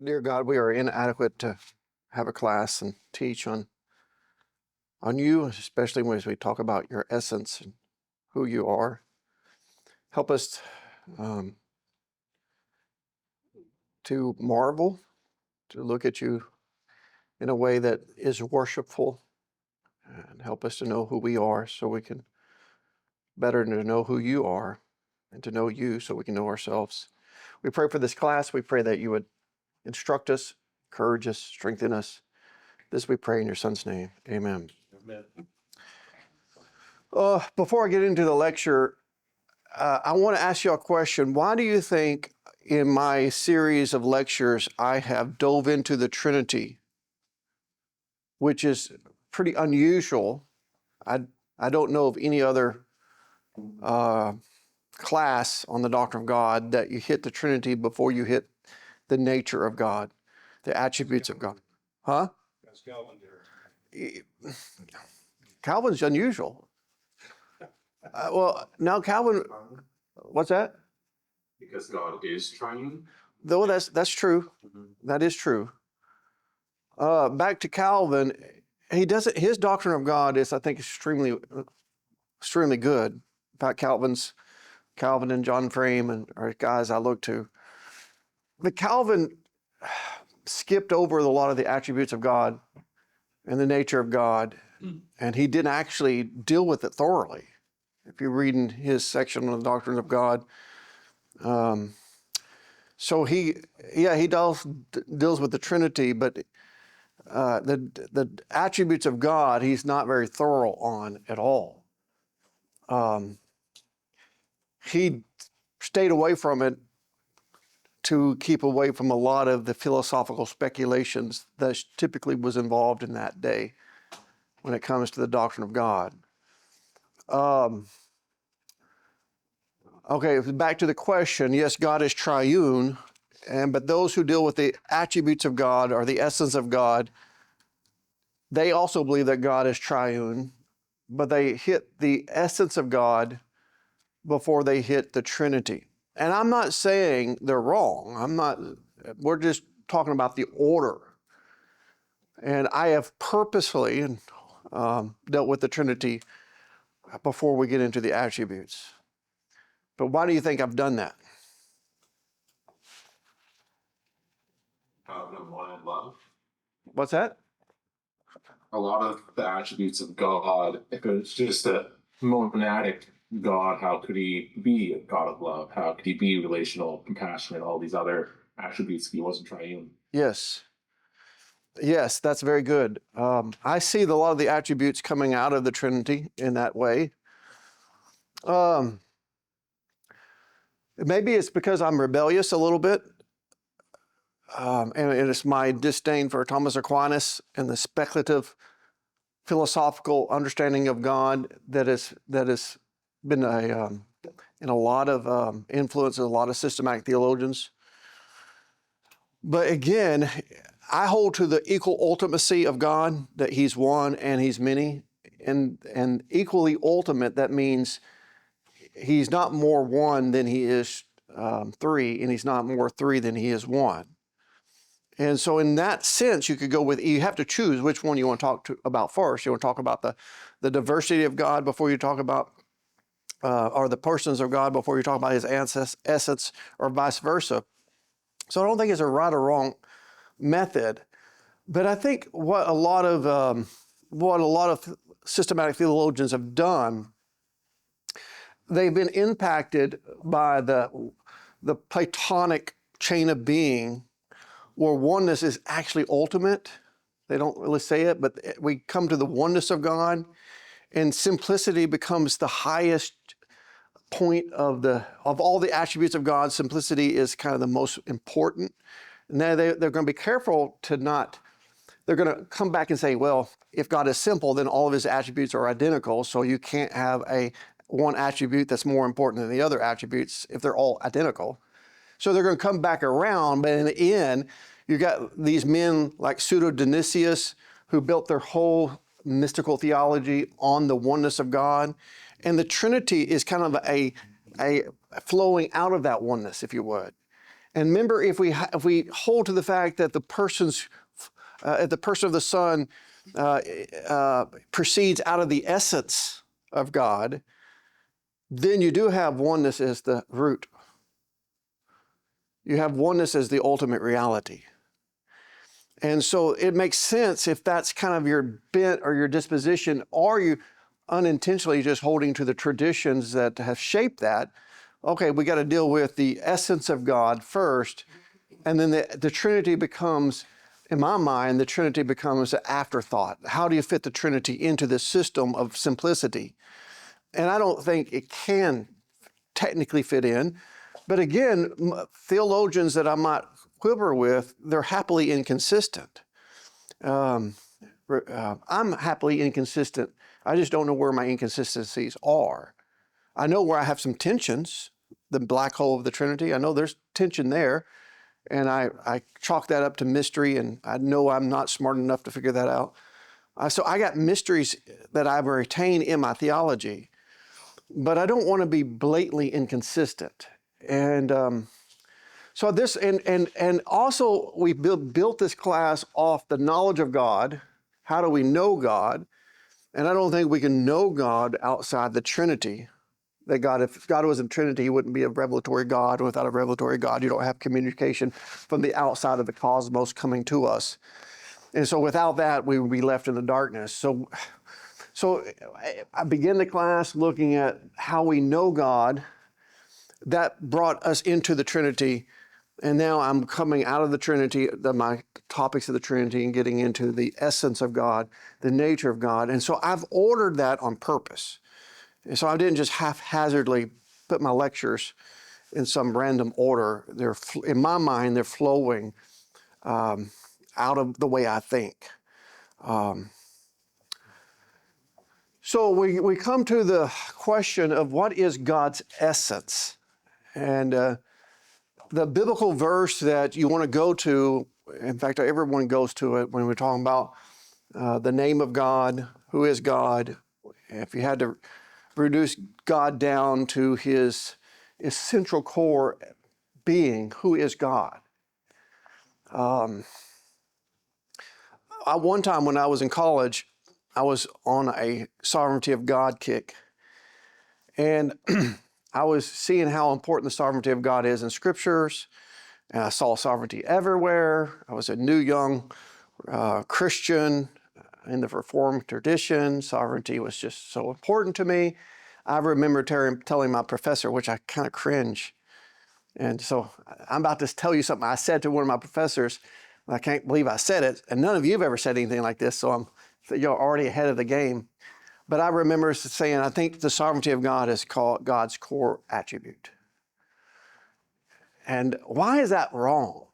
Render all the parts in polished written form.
Dear God, we are inadequate to have a class and teach on you, especially as we talk about your essence and who you are. Help us to marvel, to look at you in a way that is worshipful, and help us to know who we are so we can better to know who you are and to know you so we can know ourselves. We pray for this class. We pray that you would instruct us, encourage us, strengthen us. This we pray in your Son's name. Amen. Amen. Before I get into the lecture, I want to ask you a question. Why do you think in my series of lectures I have dove into the Trinity, which is pretty unusual? I don't know of any other class on the doctrine of God that you hit the Trinity before you hit the nature of God, the attributes of God. Huh? That's Calvin there. Calvin's unusual. Well, now Calvin, what's that? Because God is triune. Though that's true. That is true. Back to Calvin, he doesn't. His doctrine of God is, I think, extremely good. In fact, Calvin and John Frame are guys I look to. But Calvin skipped over a lot of the attributes of God and the nature of God, and he didn't actually deal with it thoroughly. If you read in his section on the doctrine of God, so he deals with the Trinity, but the attributes of God he's not very thorough on at all. He stayed away from it to keep away from a lot of the philosophical speculations that typically was involved in that day when it comes to the doctrine of God. Okay, back to the question. Yes, God is triune, but those who deal with the attributes of God or the essence of God, they also believe that God is triune, but they hit the essence of God before they hit the Trinity. And I'm not saying they're wrong. We're just talking about the order. And I have purposefully dealt with the Trinity before we get into the attributes. But why do you think I've done that? Love. What's that? A lot of the attributes of God, if it's just a monadic God, how could he be a God of love? How could he be relational, compassionate, all these other attributes if he wasn't triune? Yes, that's very good. I see a lot of the attributes coming out of the Trinity in that way. Maybe it's because I'm rebellious a little bit. And it's my disdain for Thomas Aquinas and the speculative philosophical understanding of God that has been in a lot of influence of a lot of systematic theologians. But again, I hold to the equal ultimacy of God, that he's one and he's many, and equally ultimate, that means he's not more one than he is three, and he's not more three than he is one. And so in that sense, you have to choose which one you want to talk about first. You want to talk about the diversity of God before you talk about, or the persons of God before you talk about his essence, or vice versa. So I don't think it's a right or wrong method, but I think what a lot of systematic theologians have done, they've been impacted by the Platonic chain of being, where oneness is actually ultimate. They don't really say it, but we come to the oneness of God, and simplicity becomes the highest point of all the attributes of God. Simplicity is kind of the most important. And now they're going to be careful they're going to come back and say, well, if God is simple, then all of his attributes are identical, so you can't have one attribute that's more important than the other attributes if they're all identical. So they're going to come back around, but in the end, you got these men like Pseudo-Dionysius who built their whole mystical theology on the oneness of God. And the Trinity is kind of a flowing out of that oneness, if you would. And remember, if we hold to the fact that the person of the Son proceeds out of the essence of God, then you do have oneness as the root. You have oneness as the ultimate reality. And so it makes sense if that's kind of your bent or your disposition, or you unintentionally just holding to the traditions that have shaped that. Okay, we got to deal with the essence of God first, and then the Trinity becomes, in my mind, the Trinity becomes an afterthought. How do you fit the Trinity into this system of simplicity? And I don't think it can technically fit in. But again, theologians that I might quibble with, they're happily inconsistent. I'm happily inconsistent. I just don't know where my inconsistencies are. I know where I have some tensions, the black hole of the Trinity. I know there's tension there, and I chalk that up to mystery, and I know I'm not smart enough to figure that out. So I got mysteries that I've retained in my theology, but I don't want to be blatantly inconsistent. And so this, and also we built this class off the knowledge of God. How do we know God? And I don't think we can know God outside the Trinity. That God, if God was in Trinity, he wouldn't be a revelatory God. Without a revelatory God, you don't have communication from the outside of the cosmos coming to us. And so without that, we would be left in the darkness. So I begin the class looking at how we know God. That brought us into the Trinity. And now I'm coming out of the Trinity, my topics of the Trinity, and getting into the essence of God, the nature of God. And so I've ordered that on purpose. And so I didn't just haphazardly put my lectures in some random order. They're, in my mind, they're flowing out of the way I think. So we come to the question of what is God's essence? And the biblical verse that you want to go to, in fact, everyone goes to it when we're talking about the name of God, who is God. If you had to reduce God down to his essential core being, who is God? One time when I was in college, I was on a sovereignty of God kick. And I was seeing how important the sovereignty of God is in scriptures. And I saw sovereignty everywhere. I was a new young Christian in the Reformed tradition. Sovereignty was just so important to me. I remember telling my professor, which I kind of cringe. And so I'm about to tell you something I said to one of my professors. I can't believe I said it. And none of you have ever said anything like this, so you're already ahead of the game. But I remember saying, I think the sovereignty of God is called God's core attribute. And why is that wrong?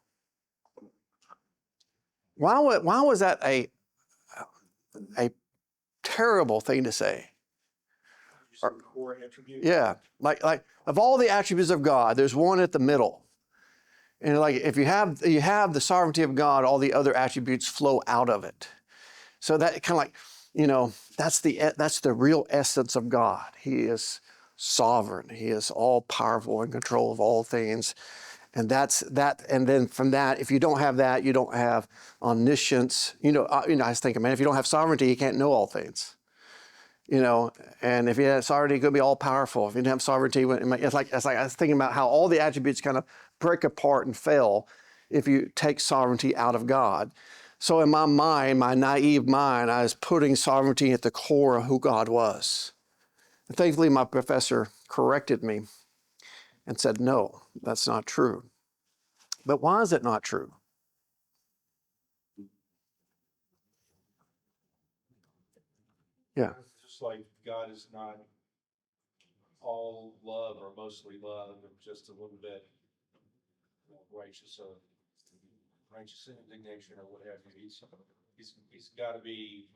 Why was that a terrible thing to say? Core attribute? Yeah, like of all the attributes of God, there's one at the middle. And like if you have the sovereignty of God, all the other attributes flow out of it. So that kind of like, that's the real essence of God. He is sovereign. He is all powerful, in control of all things. And that's that. And then from that, if you don't have that, you don't have omniscience. I was thinking, man, if you don't have sovereignty, you can't know all things. And if you have sovereignty, it could be all powerful. If you didn't have sovereignty, it's like I was thinking about how all the attributes kind of break apart and fail if you take sovereignty out of God. So in my mind, my naive mind, I was putting sovereignty at the core of who God was. And thankfully, my professor corrected me and said, no, that's not true. But why is it not true? Yeah. Just like God is not all love or mostly love, and just a little bit righteous indignation or what have you. He's got to be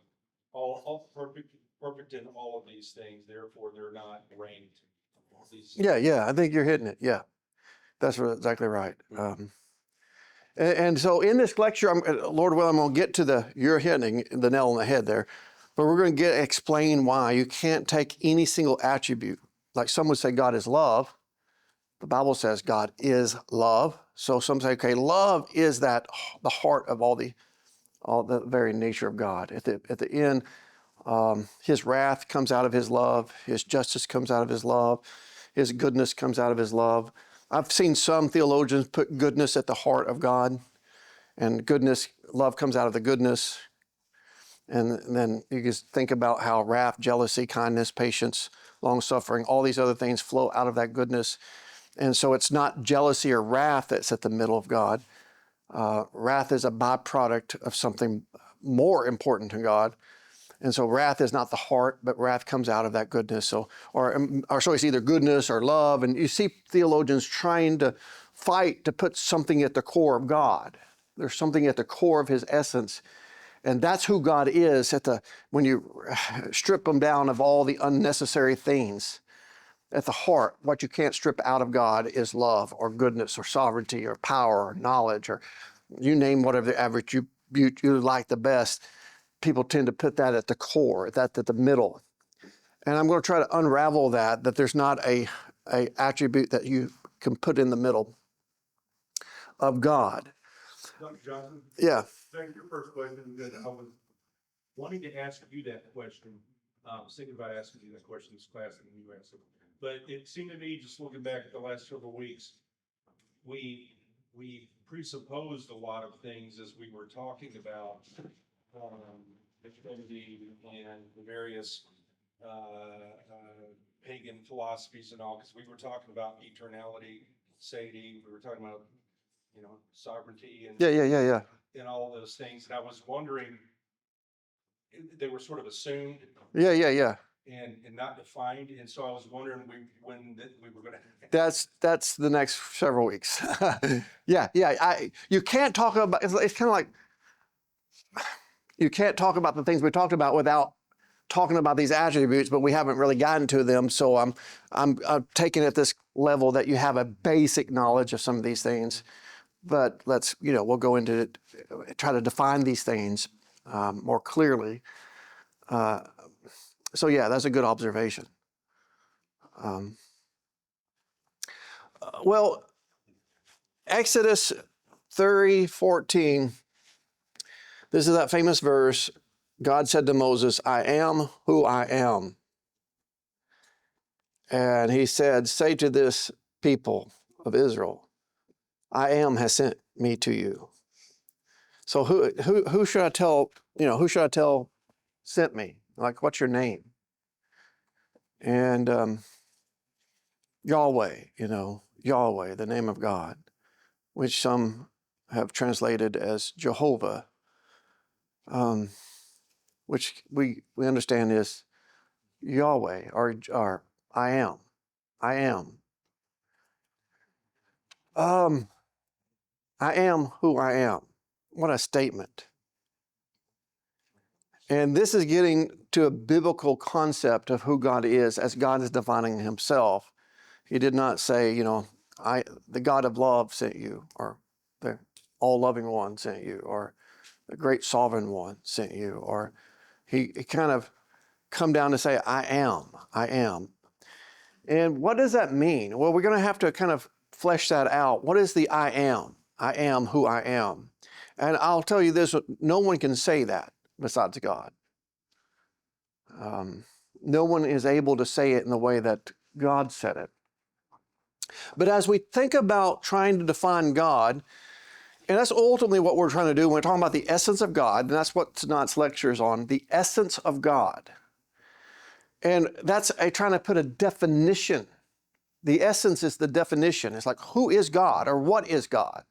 all perfect in all of these things. Therefore, they're not ranked. Yeah. I think you're hitting it. Yeah, that's exactly right. And so in this lecture, Lord willing, I'm going to get to you're hitting the nail on the head there, but we're going to explain why you can't take any single attribute. Like some would say God is love. The Bible says God is love. So some say, okay, love is the heart of all the very nature of God. At the end, his wrath comes out of his love. His justice comes out of his love. His goodness comes out of his love. I've seen some theologians put goodness at the heart of God, and love comes out of the goodness. And then you just think about how wrath, jealousy, kindness, patience, long-suffering, all these other things flow out of that goodness. And so it's not jealousy or wrath that's at the middle of God. Wrath is a byproduct of something more important to God. And so wrath is not the heart, but wrath comes out of that goodness. So it's either goodness or love. And you see theologians trying to fight to put something at the core of God. There's something at the core of his essence. And that's who God is when you strip him down of all the unnecessary things. At the heart, what you can't strip out of God is love or goodness or sovereignty or power or knowledge, or you name whatever the average you like the best. People tend to put that at the core, at the middle. And I'm going to try to unravel that there's not a attribute that you can put in the middle of God. Dr. Johnson? Yeah. Back to your first question, that I was wanting to ask you that question. I was thinking about asking you that question in this class, and you answered. But it seemed to me, just looking back at the last several weeks, we presupposed a lot of things as we were talking about the Trinity and the various pagan philosophies and all, because we were talking about eternality, aseity, we were talking about, sovereignty and Yeah. and all those things. And I was wondering, they were sort of assumed Yeah. and not defined. And so I was wondering when we were going to. That's the next several weeks. Yeah. You can't talk about, it's kind of like, you can't talk about the things we talked about without talking about these attributes, but we haven't really gotten to them. So I'm taking it at this level that you have a basic knowledge of some of these things. But we'll go into it, try to define these things more clearly. So yeah, that's a good observation. Well, Exodus 30:14, this is that famous verse. God said to Moses, I am who I am. And he said, say to this people of Israel, I am has sent me to you. So who should I tell, who should I tell sent me? Like, what's your name? And Yahweh, Yahweh, the name of God, which some have translated as Jehovah, which we understand is Yahweh, or I am. I am. I am who I am. What a statement. And this is getting to a biblical concept of who God is as God is defining himself. He did not say, the God of love sent you, or the all-loving one sent you, or the great sovereign one sent you, or he kind of come down to say, I am. And what does that mean? Well, we're going to have to kind of flesh that out. What is the I am? I am who I am. And I'll tell you this, no one can say that besides God. No one is able to say it in the way that God said it. But as we think about trying to define God, and that's ultimately what we're trying to do when we're talking about the essence of God, and that's what tonight's lecture is on, the essence of God. And that's trying to put a definition. The essence is the definition. It's like, who is God, or what is God?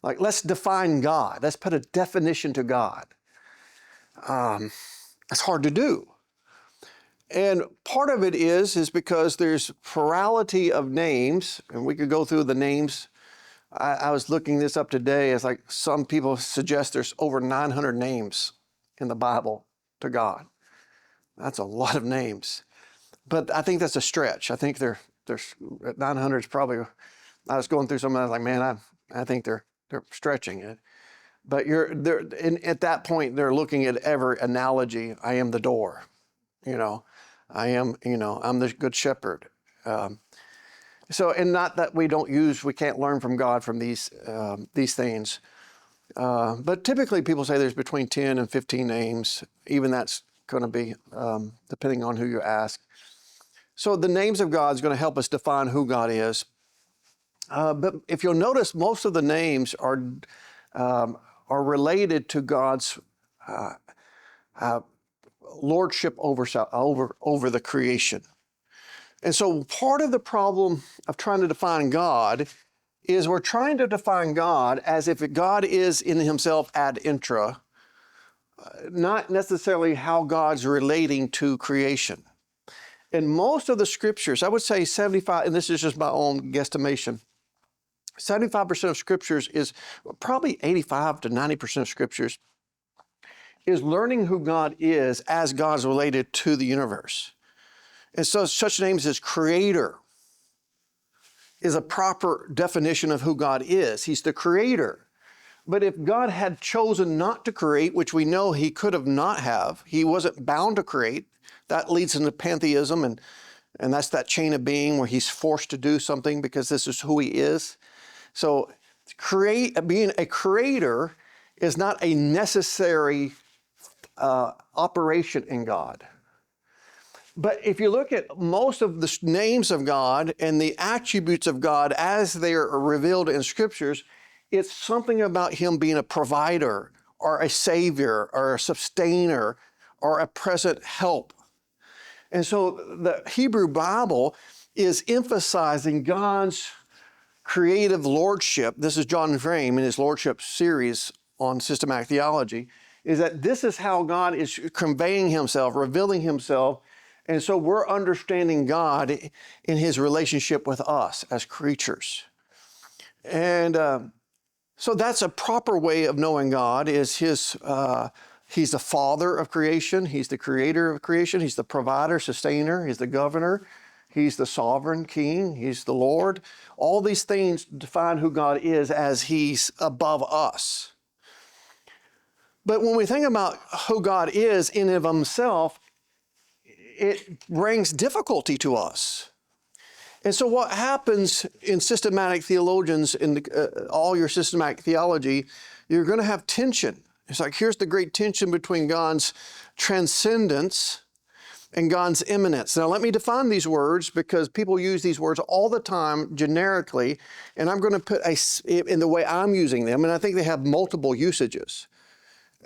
Let's define God. Let's put a definition to God. That's hard to do. And part of it is because there's plurality of names, and we could go through the names. I was looking this up today. It's like some people suggest there's over 900 names in the Bible to God. That's a lot of names. But I think that's a stretch. I think there's 900 is probably, I was going through some of that, like, man, I think they're stretching it. But at that point, they're looking at every analogy. I am the door, I am, I'm the good shepherd. So, and not that we can't learn from God from these things. But typically people say there's between 10 and 15 names. Even that's going to be depending on who you ask. So the names of God is going to help us define who God is. But if you'll notice, most of the names are related to God's lordship over the creation. And so part of the problem of trying to define God is we're trying to define God as if God is in himself ad intra, not necessarily how God's relating to creation. In most of the scriptures, I would say 75, and this is just my own guesstimation, 75% of scriptures is probably 85 to 90% of scriptures is learning who God is as God's related to the universe. And so such names as creator is a proper definition of who God is. He's the creator. But if God had chosen not to create, which we know he could have not have, he wasn't bound to create, that leads into pantheism, and that's that chain of being where he's forced to do something because this is who he is. So being a creator is not a necessary operation in God. But if you look at most of the names of God and the attributes of God as they are revealed in scriptures, it's something about him being a provider or a savior or a sustainer or a present help. And so the Hebrew Bible is emphasizing God's creative lordship. This is John Frame in his lordship series on systematic theology, is that this is how God is conveying himself, revealing himself. And so we're understanding God in his relationship with us as creatures. And so that's a proper way of knowing God is he's the father of creation. He's the creator of creation. He's the provider, sustainer. He's the governor. He's the sovereign king. He's the Lord. All these things define who God is as he's above us. But when we think about who God is in and of himself, it brings difficulty to us. And so what happens in systematic theologians, in all your systematic theology, you're going to have tension. It's like, here's the great tension between God's transcendence and God's imminence. Now, let me define these words because people use these words all the time generically, and I'm going to put in the way I'm using them, and I think they have multiple usages.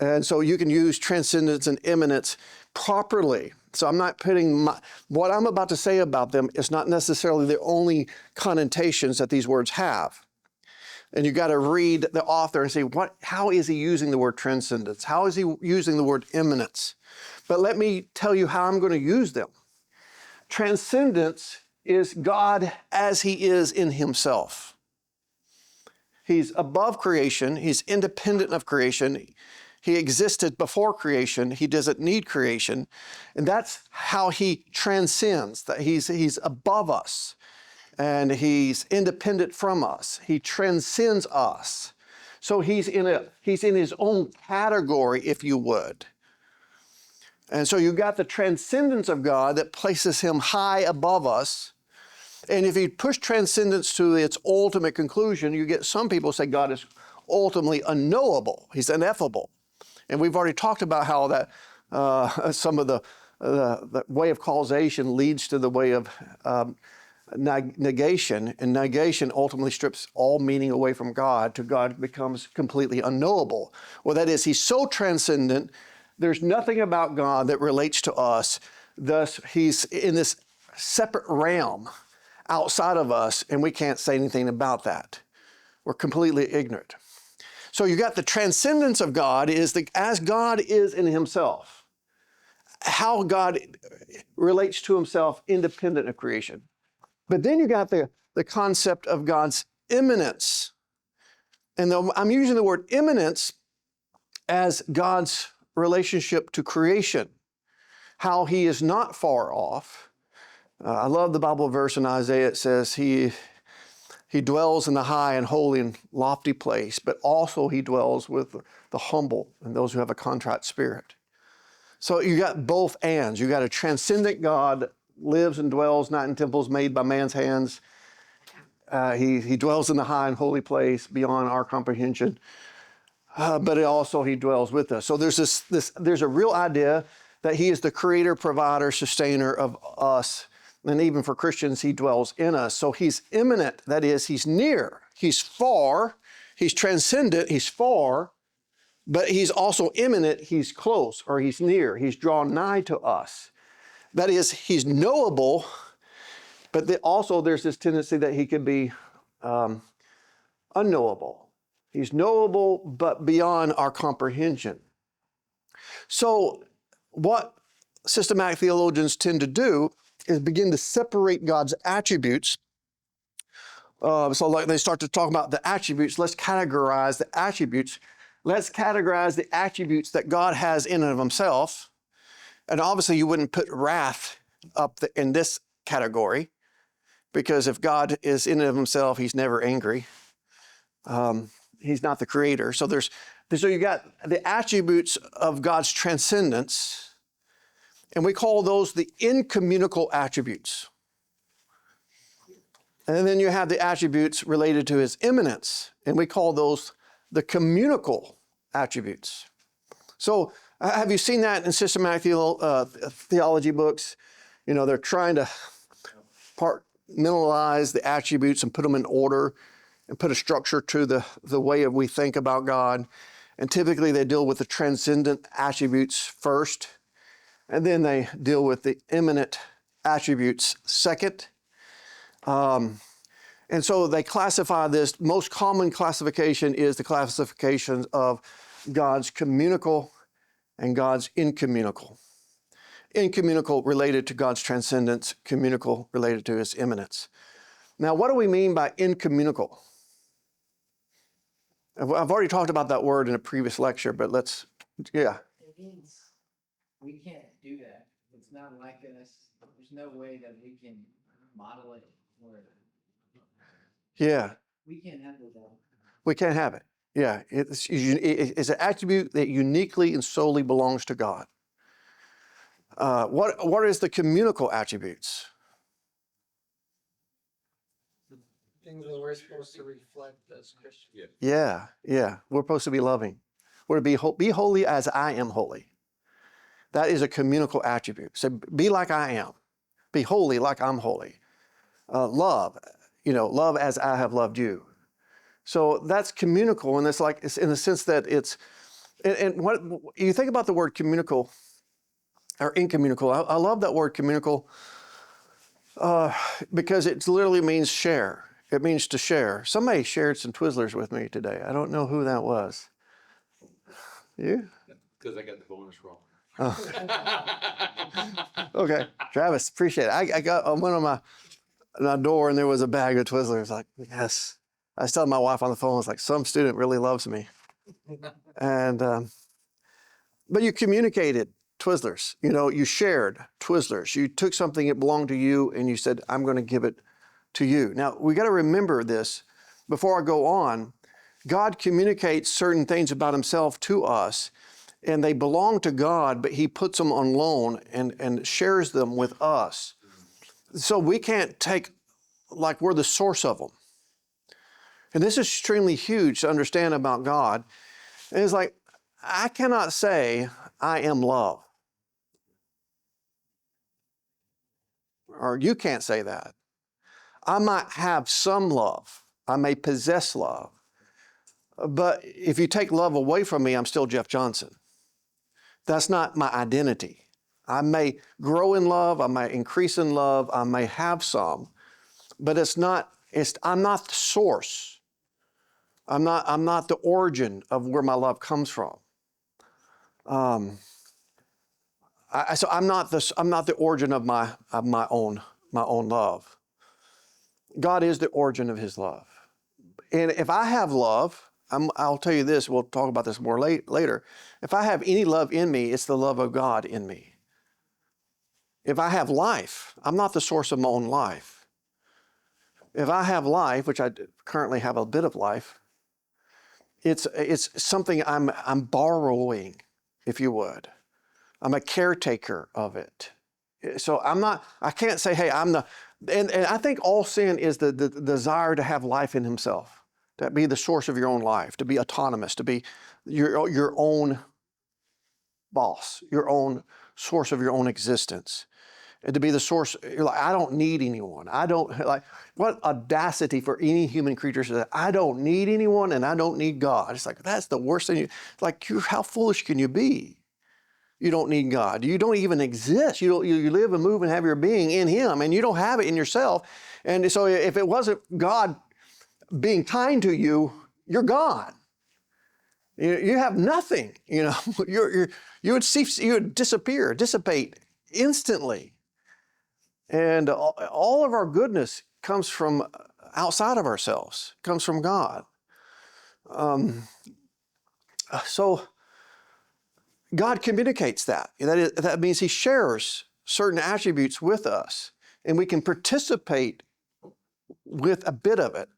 And so you can use transcendence and imminence properly. So I'm not putting what I'm about to say about them is not necessarily the only connotations that these words have. And you got to read the author and say, how is he using the word transcendence? How is he using the word imminence? But let me tell you how I'm going to use them. Transcendence is God as he is in himself. He's above creation. He's independent of creation. He existed before creation. He doesn't need creation. And that's how he transcends, that he's above us. And he's independent from us. He transcends us. So he's in his own category, if you would. And so you got the transcendence of God that places him high above us. And if you push transcendence to its ultimate conclusion, you get some people say God is ultimately unknowable. He's ineffable. And we've already talked about how that some of the way of causation leads to the way of negation, and negation ultimately strips all meaning away from God till God becomes completely unknowable. Well, that is, he's so transcendent, there's nothing about God that relates to us. Thus, he's in this separate realm outside of us, and we can't say anything about that. We're completely ignorant. So you got the transcendence of God is as God is in himself, how God relates to himself independent of creation. But then you got the concept of God's imminence. And I'm using the word imminence as God's relationship to creation, how he is not far off. I love the Bible verse in Isaiah. It says he dwells in the high and holy and lofty place, but also he dwells with the humble and those who have a contrite spirit. So you got both ands. You got a transcendent God that lives and dwells not in temples made by man's hands, He dwells in the high and holy place beyond our comprehension. But he dwells with us. So there's a real idea that he is the creator, provider, sustainer of us. And even for Christians, he dwells in us. So he's imminent. That is, he's near. He's far. He's transcendent. He's far. But he's also imminent. He's close, or he's near. He's drawn nigh to us. That is, he's knowable. But also there's this tendency that he could be unknowable. He's knowable, but beyond our comprehension. So what systematic theologians tend to do is begin to separate God's attributes. So like they start to talk about the attributes. Let's categorize the attributes. Let's categorize the attributes that God has in and of himself. And obviously you wouldn't put wrath up in this category, because if God is in and of himself, he's never angry. He's not the creator. So you got the attributes of God's transcendence, and we call those the incommunicable attributes. And then you have the attributes related to his imminence, and we call those the communicable attributes. So have you seen that in systematic theology books? You know, they're trying to compartmentalize the attributes and put them in order and put a structure to the way we think about God. And typically they deal with the transcendent attributes first, and then they deal with the imminent attributes second. And so they classify this. Most common classification is the classification of God's communicable and God's incommunicable. Incommunicable related to God's transcendence, communicable related to his imminence. Now, what do we mean by incommunicable? I've already talked about that word in a previous lecture, but It means we can't do that. It's not like us. There's no way that we can model it or Yeah. we can't handle that. We can't have it. Yeah. It's an attribute that uniquely and solely belongs to God. What is the communicable attributes? Things that we're supposed to reflect as Christians. Yeah. We're supposed to be loving. We're to be holy as I am holy. That is a communicable attribute. So be like I am. Be holy like I'm holy. Love as I have loved you. So that's communicable, and it's in the sense that it's, and what you think about the word communicable or incommunicable. I love that word communicable because it literally means share. It means to share. Somebody shared some Twizzlers with me today. I don't know who that was. You? Because I got the bonus wrong. Okay, Travis, appreciate it. I went on my door and there was a bag of Twizzlers. Like, yes. I was telling my wife on the phone, it's like, some student really loves me. And, but you communicated Twizzlers. You know, you shared Twizzlers. You took something that belonged to you and you said, I'm going to give it to you. Now, we got to remember this before I go on. God communicates certain things about himself to us, and they belong to God, but he puts them on loan and shares them with us. So we can't take, like we're the source of them. And this is extremely huge to understand about God. And it's like, I cannot say I am love. Or you can't say that. I might have some love. I may possess love. But if you take love away from me, I'm still Jeff Johnson. That's not my identity. I may grow in love, I may increase in love, I may have some, but I'm not the source. I'm not the origin of where my love comes from. So I'm not the origin of my own love. God is the origin of his love. And if I have love, I'll tell you this, we'll talk about this more later. If I have any love in me, it's the love of God in me. If I have life, I'm not the source of my own life. If I have life, which I currently have a bit of life, it's something I'm borrowing, if you would. I'm a caretaker of it. So I can't say, hey, I'm And I think all sin is the desire to have life in himself, to be the source of your own life, to be autonomous, to be your own boss, your own source of your own existence. And to be the source, you're like, I don't need anyone. I don't, like, what audacity for any human creature to say, I don't need anyone and I don't need God. It's like, that's the worst thing. Like, how foolish can you be? You don't need God. You don't even exist. You live and move and have your being in Him, and you don't have it in yourself. And so if it wasn't God being kind to you, you're gone. You have nothing. You know, you would disappear, dissipate instantly. And all of our goodness comes from outside of ourselves, comes from God. So God communicates that. That means He shares certain attributes with us, and we can participate with a bit of it.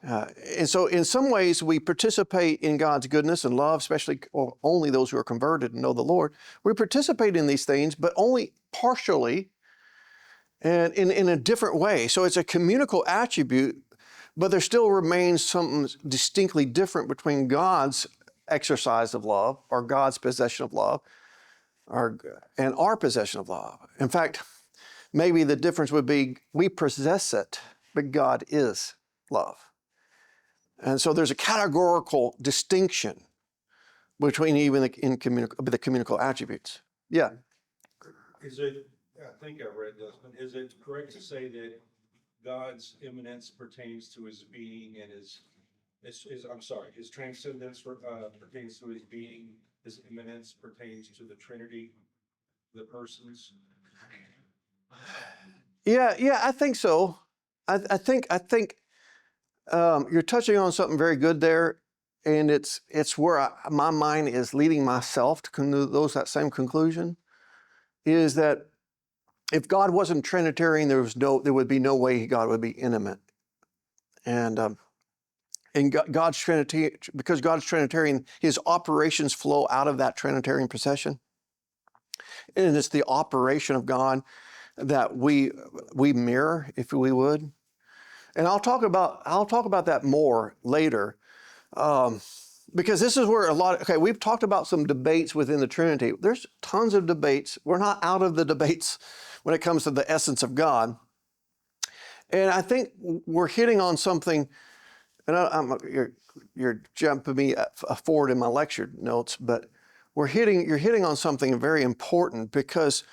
And so in some ways, we participate in God's goodness and love, especially only those who are converted and know the Lord. We participate in these things, but only partially and in a different way. So it's a communicable attribute, but there still remains something distinctly different between God's exercise of love, or God's possession of love, and our possession of love. In fact, maybe the difference would be we possess it, but God is love. And so there's a categorical distinction between even the communicable attributes. Yeah. Is it, I think I read this, but is it correct to say that God's imminence pertains to His being and His transcendence pertains to His being, His imminence pertains to the Trinity, the persons? Yeah, I think so. I think you're touching on something very good there, and it's where my mind is leading myself to that same conclusion, is that if God wasn't Trinitarian, there would be no way God would be intimate. And God's Trinity, because God's Trinitarian, His operations flow out of that Trinitarian procession. And it's the operation of God that we mirror, if we would. And I'll talk about that more later, because this is where we've talked about some debates within the Trinity. There's tons of debates. We're not out of the debates when it comes to the essence of God. And I think we're hitting on something, and you're jumping me forward in my lecture notes, but you're hitting on something very important, because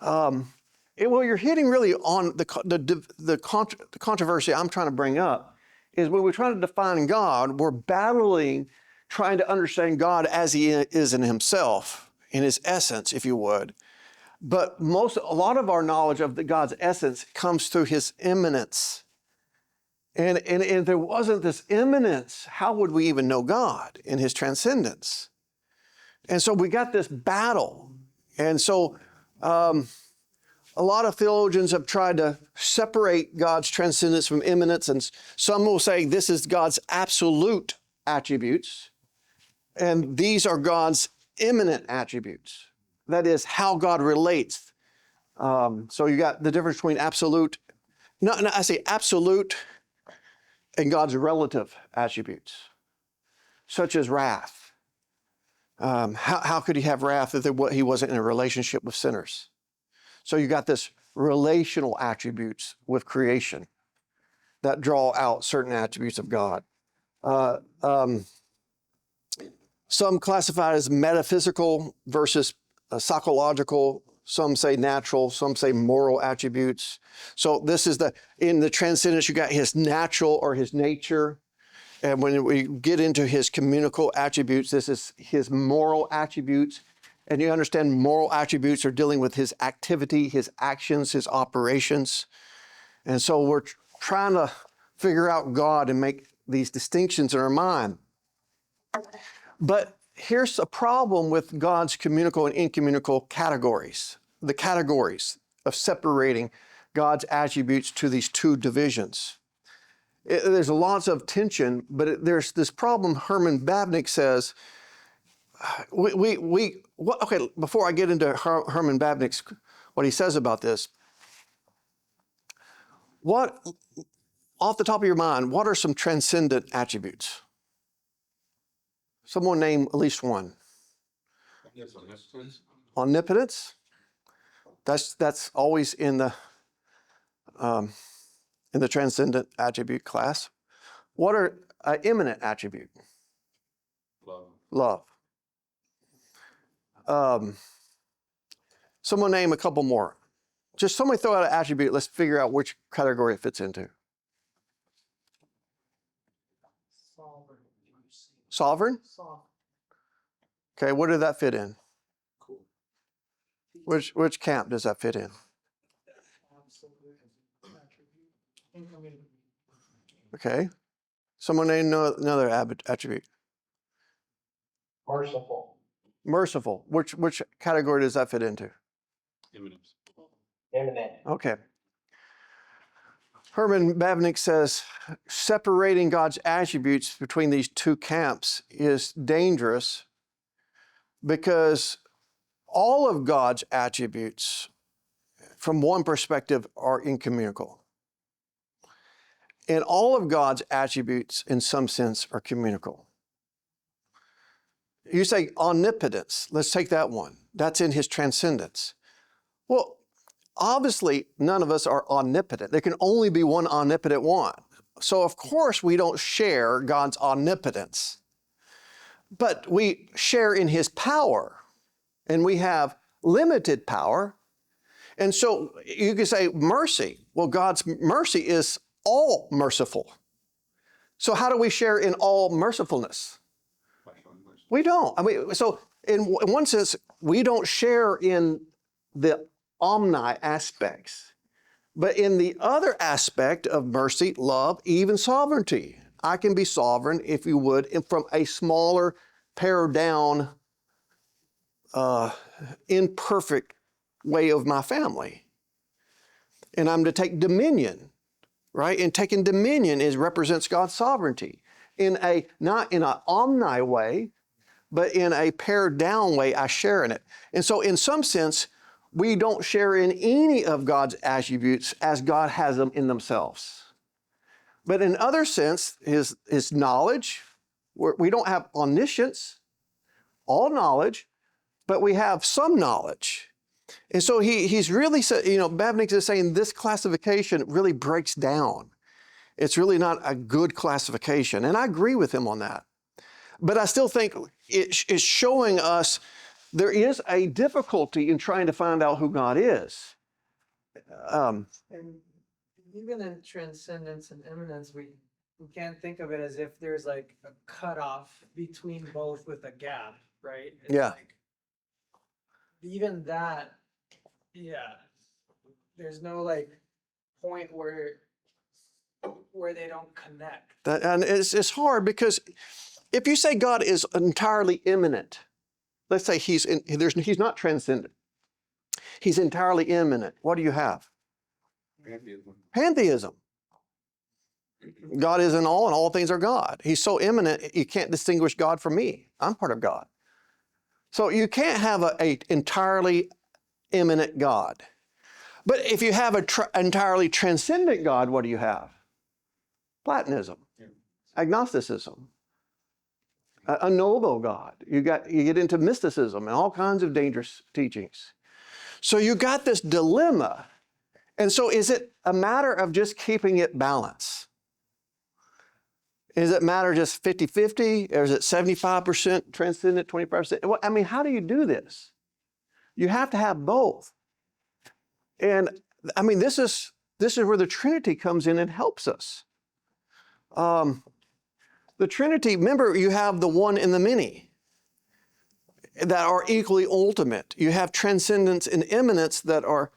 you're hitting really on the controversy I'm trying to bring up, is when we're trying to define God, we're battling trying to understand God as He is in Himself, in His essence, if you would. But a lot of our knowledge of God's essence comes through His imminence. And if there wasn't this imminence, how would we even know God in His transcendence? And so we got this battle. And so a lot of theologians have tried to separate God's transcendence from imminence, and some will say this is God's absolute attributes, and these are God's imminent attributes. That is how God relates. So you got the difference between absolute, I say absolute, and God's relative attributes, such as wrath. How could He have wrath if He wasn't in a relationship with sinners? So you got this relational attributes with creation that draw out certain attributes of God. Some classify it as metaphysical versus psychological. Some say natural. Some say moral attributes. So this is in the transcendence, you got His natural or His nature. And when we get into His communicable attributes, this is His moral attributes. And you understand moral attributes are dealing with His activity, His actions, His operations. And so we're trying to figure out God and make these distinctions in our mind. But here's a problem with God's communicable and incommunicable categories, the categories of separating God's attributes to these two divisions. There's lots of tension, but there's this problem. Herman Babnick says, before I get into Herman Babnick's, what he says about this, What, off the top of your mind, what are some transcendent attributes? Someone name at least one. Yes, omnipotence. Omnipotence. That's always in the transcendent attribute class. What are imminent attribute? Love. Love. Someone name a couple more. Just somebody throw out an attribute. Let's figure out which category it fits into. Sovereign? Okay, what did that fit in? Cool. Which camp does that fit in? Okay. Someone name another attribute. Merciful. Merciful. Which category does that fit into? Imminence. Imminent. Okay. Herman Bavinck says separating God's attributes between these two camps is dangerous because all of God's attributes, from one perspective, are incommunicable. And all of God's attributes, in some sense, are communicable. You say omnipotence. Let's take that one. That's in his transcendence. Well, obviously, none of us are omnipotent. There can only be one omnipotent one. So, of course, we don't share God's omnipotence. But we share in his power. And we have limited power. And so you can say mercy. Well, God's mercy is all merciful. So how do we share in all mercifulness? We don't. I mean, so in one sense, we don't share in the omni aspects. But in the other aspect of mercy, love, even sovereignty, I can be sovereign, if you would, from a smaller, pared down, imperfect way of my family. And I'm to take dominion, right? And taking dominion represents God's sovereignty not in an omni way, but in a pared down way. I share in it. And so in some sense, we don't share in any of God's attributes as God has them in themselves. But in other sense, his knowledge, we don't have omniscience, all knowledge, but we have some knowledge. And so he's really, Bavinck is saying this classification really breaks down. It's really not a good classification. And I agree with him on that. But I still think it is showing us there is a difficulty in trying to find out who God is. And even in transcendence and imminence, we can't think of it as if there's like a cutoff between both with a gap, right? It's Yeah. like, even that, there's no like point where they don't connect. And it's hard because if you say God is entirely immanent, let's say he's not transcendent. He's entirely immanent. What do you have? Pantheism. God is in all and all things are God. He's so immanent, you can't distinguish God from me. I'm part of God. So you can't have an entirely immanent God. But if you have an entirely transcendent God, what do you have? Platonism, agnosticism, a noble God. You get into mysticism and all kinds of dangerous teachings. So you got this dilemma. And so is it a matter of just keeping it balanced? Is it matter just 50-50? Or is it 75% transcendent, 25%? I mean, how do you do this? You have to have both. And I mean, this is where the Trinity comes in and helps us. The Trinity, remember, you have the one and the many that are equally ultimate. You have transcendence and immanence that are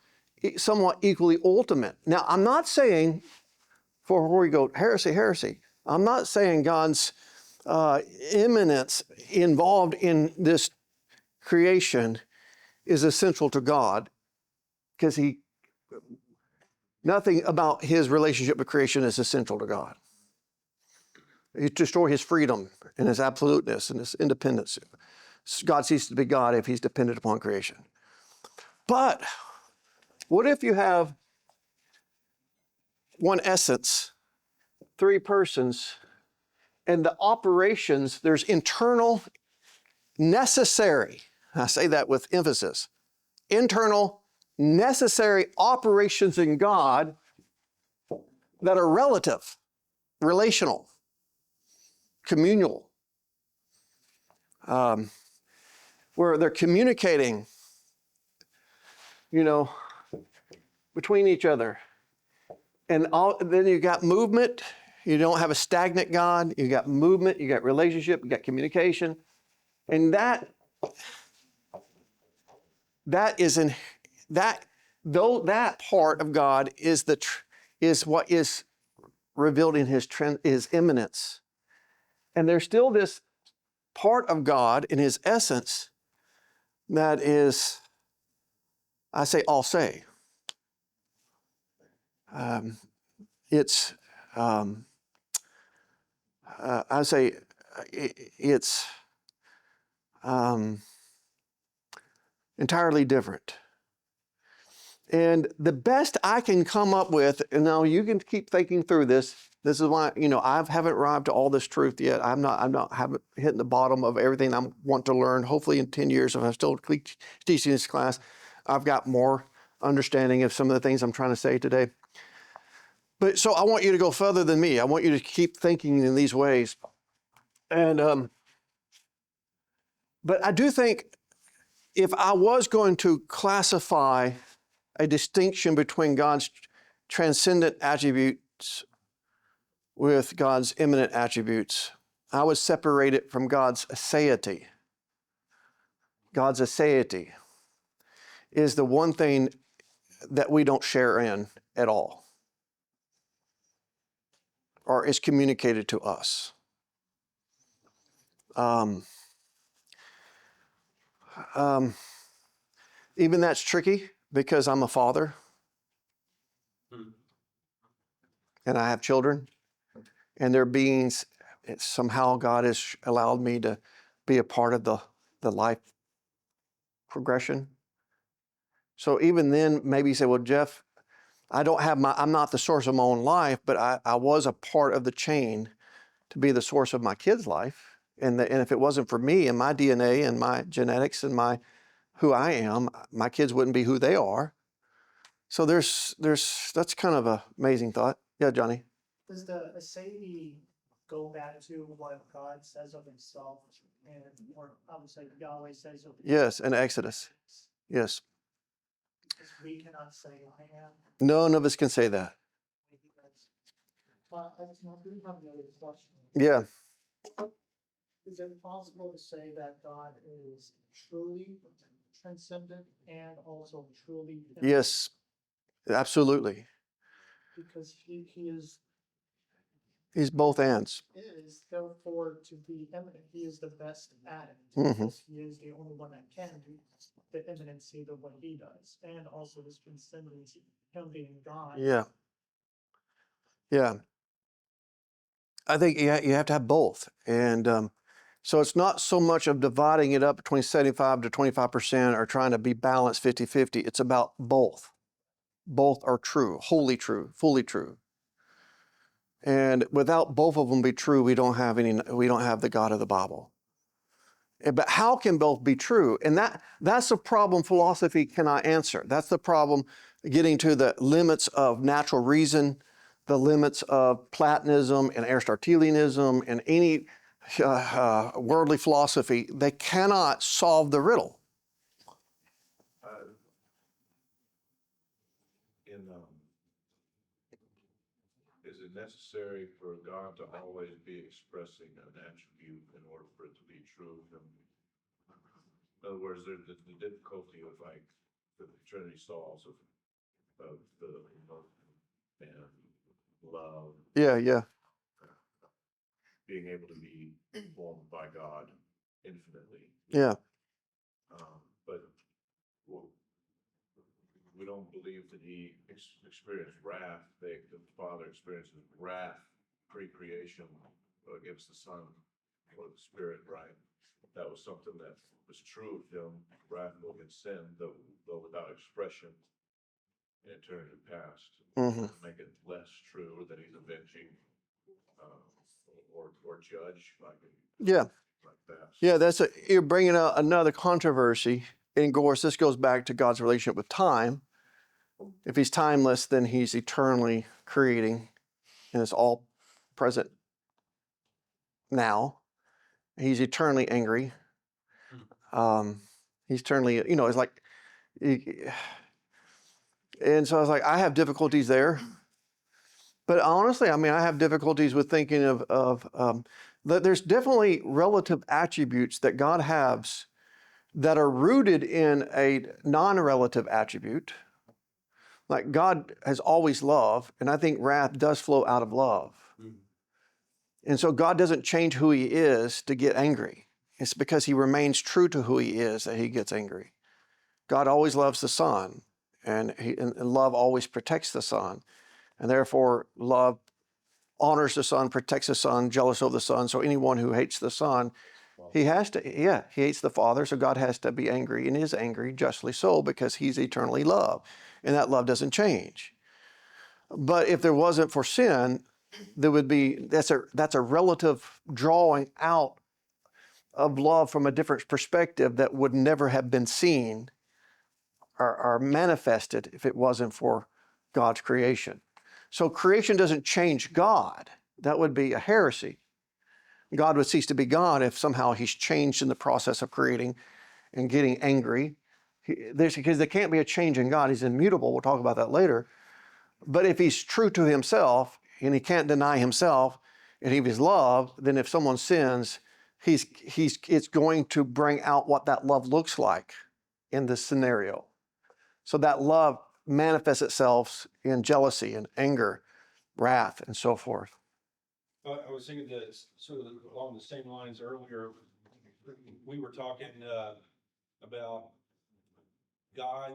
somewhat equally ultimate. Now, I'm not saying, before we go, heresy, I'm not saying God's immanence involved in this creation is essential to God, because nothing about his relationship with creation is essential to God. You destroy his freedom and his absoluteness and his independence. God ceases to be God if he's dependent upon creation. But what if you have one essence, three persons, and the operations, there's internal, necessary, I say that with emphasis, internal, necessary operations in God that are relative, relational, communal, where they're communicating, between each other. And then you got movement. You don't have a stagnant God. You got movement. You got relationship. You got communication. And that part of God is what is revealed in his imminence. And there's still this part of God in his essence that is, I say, all say. It's entirely different. And the best I can come up with, and now you can keep thinking through this. This is why, I haven't arrived to all this truth yet. Haven't hit the bottom of everything I want to learn. Hopefully in 10 years, if I'm still teaching this class, I've got more understanding of some of the things I'm trying to say today. But so I want you to go further than me. I want you to keep thinking in these ways. And, but I do think if I was going to classify a distinction between God's transcendent attributes with God's immanent attributes, I would separate it from God's aseity. God's aseity is the one thing that we don't share in at all, or is communicated to us. Even that's tricky because I'm a father and I have children, and they're beings. Somehow God has allowed me to be a part of the life progression. So even then, maybe you say, well, Jeff, I'm not the source of my own life, but I was a part of the chain to be the source of my kid's life. And if it wasn't for me and my DNA and my genetics and who I am, my kids wouldn't be who they are. So that's kind of an amazing thought. Yeah, Johnny. Does the aseity go back to what God says of himself, or obviously Yahweh says of himself? Yes, in Exodus. Yes. Because we cannot say I am. None of us can say that. I just do have another question. Yeah. Is it possible to say that God is truly transcendent and also truly immanent? Yes, absolutely. Because he is He's both ends. therefore to be immanent. He is the best at it. Mhm. Because he is the only one that can do the imminency of what he does, and also this transcendence, him being God. Yeah. Yeah. I think you have to have both. And so it's not so much of dividing it up between 75 to 25% or trying to be balanced 50-50. It's about both. Both are true, wholly true, fully true. And without both of them be true, we don't have the God of the Bible. But how can both be true? And that's the problem philosophy cannot answer. That's the problem getting to the limits of natural reason, the limits of Platonism and Aristotelianism and any worldly philosophy. They cannot solve the riddle. Is it necessary for God to always be expressing an attribute in order for it to be true? In other words, there's the difficulty of like the Trinity stalls of the emotion and love. Yeah. Being able to be formed by God infinitely. Yeah. But we don't believe that he experienced wrath. The Father experiences wrath pre-creation against the Son or the Spirit, right? That was something that was true of him, wrathful against sin, though without expression. in eternity past. Mhm. Make it less true that he's avenging, or judge Yeah. like that. Yeah, you're bringing out another controversy. And of course, this goes back to God's relationship with time. If he's timeless, then he's eternally creating, and it's all present now. He's eternally angry. He's eternally, it's like, and so I was like, I have difficulties there. But honestly, I mean, I have difficulties with thinking of that there's definitely relative attributes that God has that are rooted in a non-relative attribute. Like God has always love, and I think wrath does flow out of love. And so God doesn't change who he is to get angry. It's because he remains true to who he is that he gets angry. God always loves the Son, and love always protects the Son. And therefore, love honors the Son, protects the Son, jealous of the Son. So anyone who hates the Son, he hates the Father. So God has to be angry, and is angry, justly so, because he's eternally love. And that love doesn't change. But if there wasn't for sin, there would be, that's a relative drawing out of love from a different perspective that would never have been seen or manifested if it wasn't for God's creation. So creation doesn't change God. That would be a heresy. God would cease to be God if somehow he's changed in the process of creating and getting angry. Because there can't be a change in God. He's immutable. We'll talk about that later. But if he's true to himself and he can't deny himself, and if he's love, then if someone sins, it's going to bring out what that love looks like in this scenario. So that love manifests itself in jealousy and anger, wrath, and so forth. I was thinking this sort of along the same lines earlier. We were talking about God,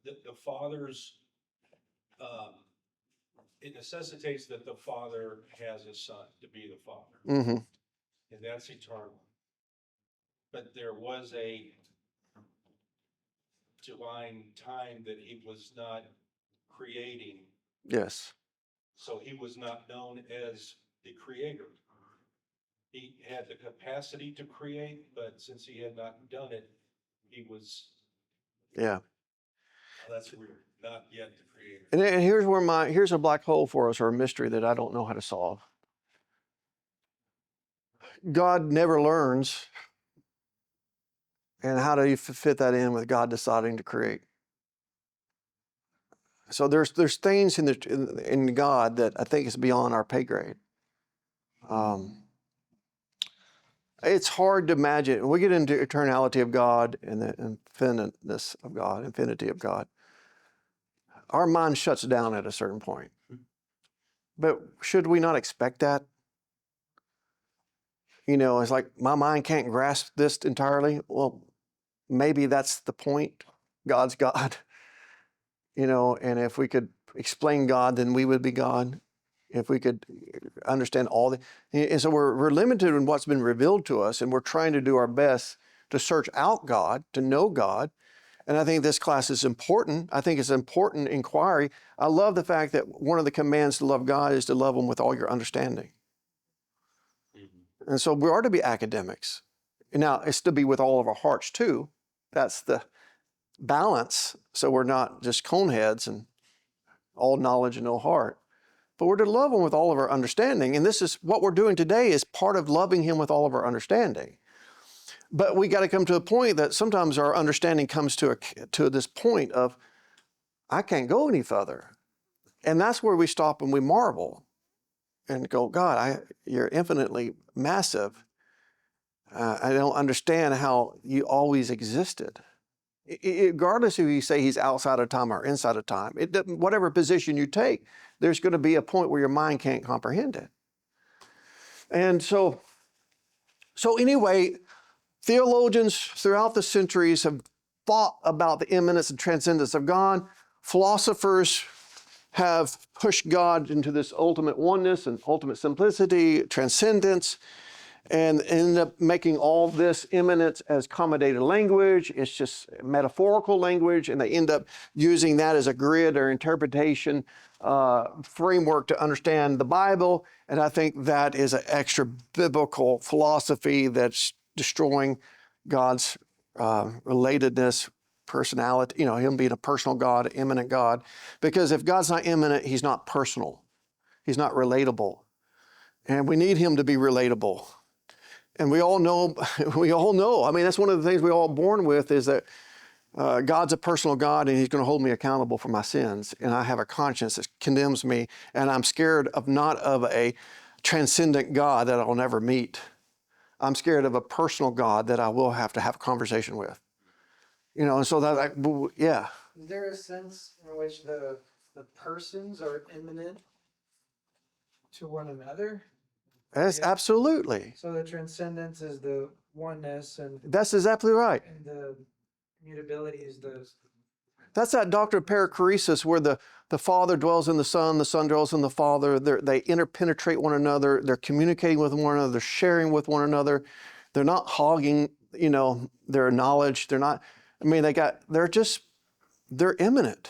the Father's. It necessitates that the Father has a Son to be the Father, Mm-hmm. and that's eternal. But there was a divine time that he was not creating, Yes. so he was not known as the creator. He had the capacity to create, but since he had not done it, he was, Yeah. oh, that's weird, not yet the creator. And here's a black hole for us, or a mystery that I don't know how to solve. God never learns. And how do you fit that in with God deciding to create? So there's things in God that I think is beyond our pay grade. It's hard to imagine. We get into eternality of God and the infiniteness of God, infinity of God. Our mind shuts down at a certain point. But should we not expect that? It's like my mind can't grasp this entirely. Well, maybe that's the point. God's God. And if we could explain God, then we would be God. If we could understand and so we're limited in what's been revealed to us, and we're trying to do our best to search out God, to know God. And I think this class is important. I think it's an important inquiry. I love the fact that one of the commands to love God is to love him with all your understanding. And so we are to be academics. Now, it's to be with all of our hearts too. That's the balance. So we're not just coneheads and all knowledge and no heart. But we're to love him with all of our understanding. And this is what we're doing today, is part of loving him with all of our understanding. But we got to come to a point that sometimes our understanding comes to this point of, I can't go any further. And that's where we stop and we marvel and go, God, you're infinitely massive. I don't understand how you always existed. Regardless if you say he's outside of time or inside of time, whatever position you take, there's going to be a point where your mind can't comprehend it. And so anyway, theologians throughout the centuries have thought about the imminence and transcendence of God. Philosophers have pushed God into this ultimate oneness and ultimate simplicity, transcendence. and ended up making all this imminence as accommodated language. It's just metaphorical language, and they end up using that as a grid or interpretation framework to understand the Bible. And I think that is an extra biblical philosophy that's destroying God's relatedness, personality, you know, him being a personal God, immanent God. Because if God's not immanent, he's not personal. He's not relatable. And we need him to be relatable. And we all know, I mean, that's one of the things we're all born with, is that God's a personal God, and he's going to hold me accountable for my sins. And I have a conscience that condemns me, and I'm scared of not of a transcendent God that I'll never meet. I'm scared of a personal God that I will have to have a conversation with. You know, and so that, yeah. Is there a sense in which the persons are immanent to one another? That's absolutely. So the transcendence is the oneness, and That's exactly right. the mutability is the. That's that doctrine of perichoresis, where the Father dwells in the Son dwells in the Father. They interpenetrate one another. They're communicating with one another. They're sharing with one another. They're not hogging, you know, their knowledge. They're not. I mean, they're immanent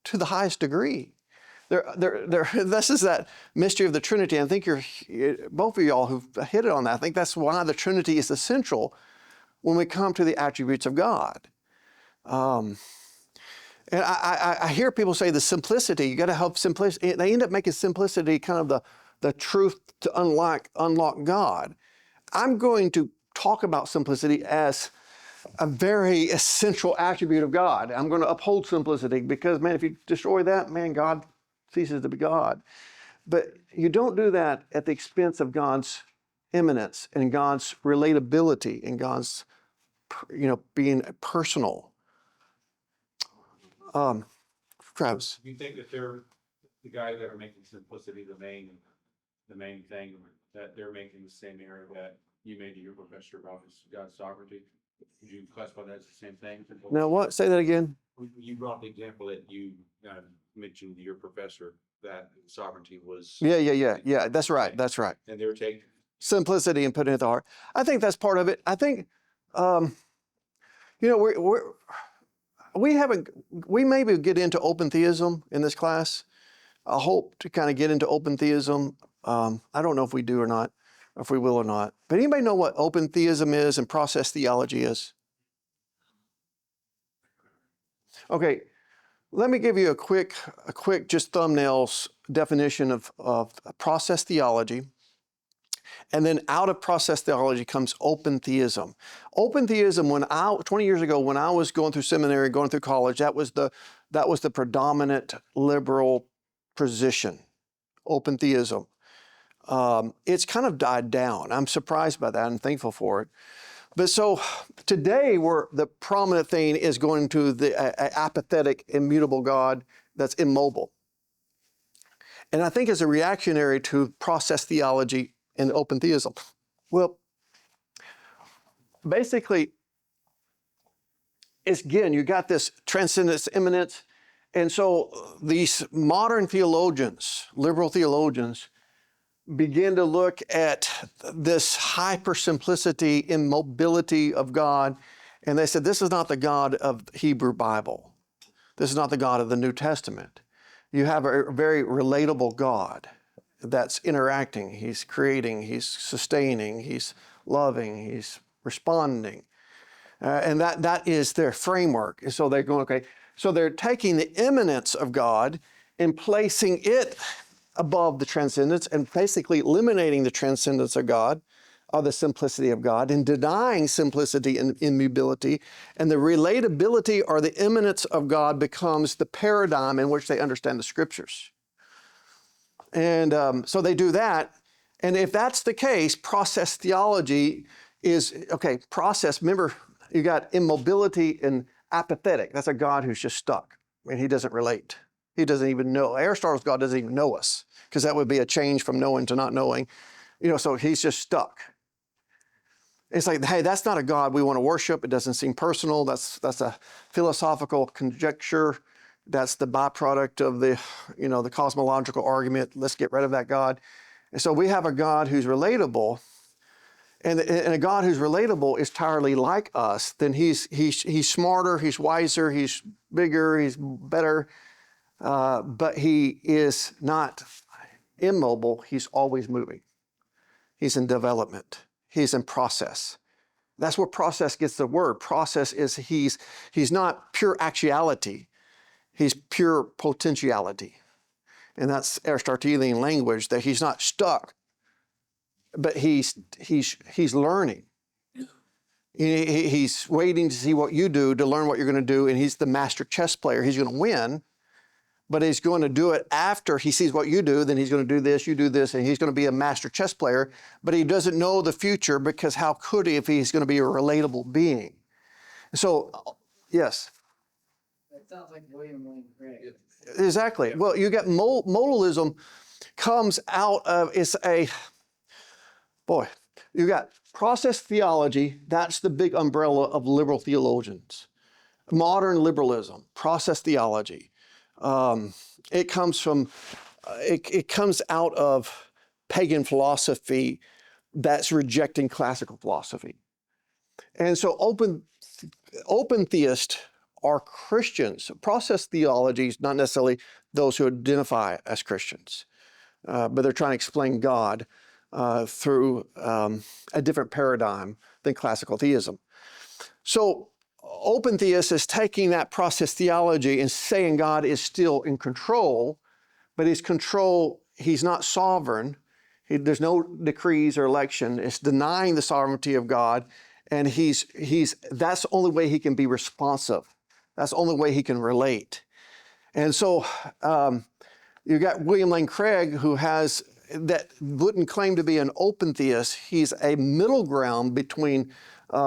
to the highest degree. This is that mystery of the Trinity. I think both of y'all who've hit it on that. I think that's why the Trinity is essential when we come to the attributes of God. And I hear people say the simplicity, you got to help simplicity. They end up making simplicity kind of the truth to unlock God. I'm going to talk about simplicity as a very essential attribute of God. I'm going to uphold simplicity because, man, if you destroy that, man, God ceases to be God. But you don't do that at the expense of God's immanence and God's relatability and God's, you know, being personal. Travis. You think that they're the guys that are making simplicity the main thing, that they're making the same error that you made to your professor about God's sovereignty? Would you classify that as the same thing? Now what? Say that again. You brought the example that you mentioned to your professor that sovereignty was. Yeah. That's right. And they were taking Simplicity and putting it at the heart. I think that's part of it. I think, you know, we maybe get into open theism in this class. I hope to kind of get into open theism. I don't know if we do or not, or if we will or not. But anybody know what open theism is and process theology is? Okay, let me give you a quick just thumbnails definition of process theology. And then out of process theology comes open theism. Open theism, 20 years ago, when I was going through seminary, going through college, that was the predominant liberal position, open theism. It's kind of died down. I'm surprised by that and thankful for it. But so today, the prominent thing is going to the apathetic, immutable God that's immobile. And I think it's a reactionary to process theology and open theism. Well, basically, it's again, you got this transcendence, imminence. And so these modern theologians, liberal theologians, begin to look at this hyper simplicity, immobility of God. And they said, this is not the God of the Hebrew Bible. This is not the God of the New Testament. You have a very relatable God that's interacting. He's creating, he's sustaining, he's loving, he's responding. And that is their framework. And so they're going, okay, so they're taking the immanence of God and placing it above the transcendence and basically eliminating the transcendence of God, or the simplicity of God, and denying simplicity and immutability. And the relatability or the immanence of God becomes the paradigm in which they understand the scriptures. And so they do that. And if that's the case, process theology is, okay, process, remember, you got immobility and apathetic. That's a God who's just stuck. I mean, he doesn't relate. He doesn't even know. Aristotle's God doesn't even know us, because that would be a change from knowing to not knowing. You know, so he's just stuck. It's like, hey, that's not a God we want to worship. It doesn't seem personal. That's a philosophical conjecture. That's the byproduct of the cosmological argument. Let's get rid of that God. And so we have a God who's relatable. and a God who's relatable is entirely like us, then he's smarter, he's wiser, he's bigger, he's better, but he is not immobile. He's always moving. He's in development. He's in process. That's where process gets the word. Process is he's not pure actuality. He's pure potentiality. And that's Aristotelian language, that he's not stuck, but he's learning. He's waiting to see what you do, to learn what you're going to do, and he's the master chess player. He's going to win, but he's going to do it after he sees what you do. Then he's going to do this, you do this, and he's going to be a master chess player, but he doesn't know the future, because how could he if he's going to be a relatable being? So, yes. That sounds like William Lane Craig. Exactly. Well, you got modalism comes out of, you got process theology. That's the big umbrella of liberal theologians. Modern liberalism, process theology. It comes from, it comes out of pagan philosophy that's rejecting classical philosophy. And so open theists are Christians. Process theology is not necessarily those who identify as Christians, but they're trying to explain God through a different paradigm than classical theism. So open theist is taking that process theology and saying God is still in control, but he's not sovereign. There's no decrees or election. It's denying the sovereignty of God, and that's the only way he can be responsive. That's the only way he can relate. And so you got William Lane Craig, who wouldn't claim to be an open theist. He's a middle ground between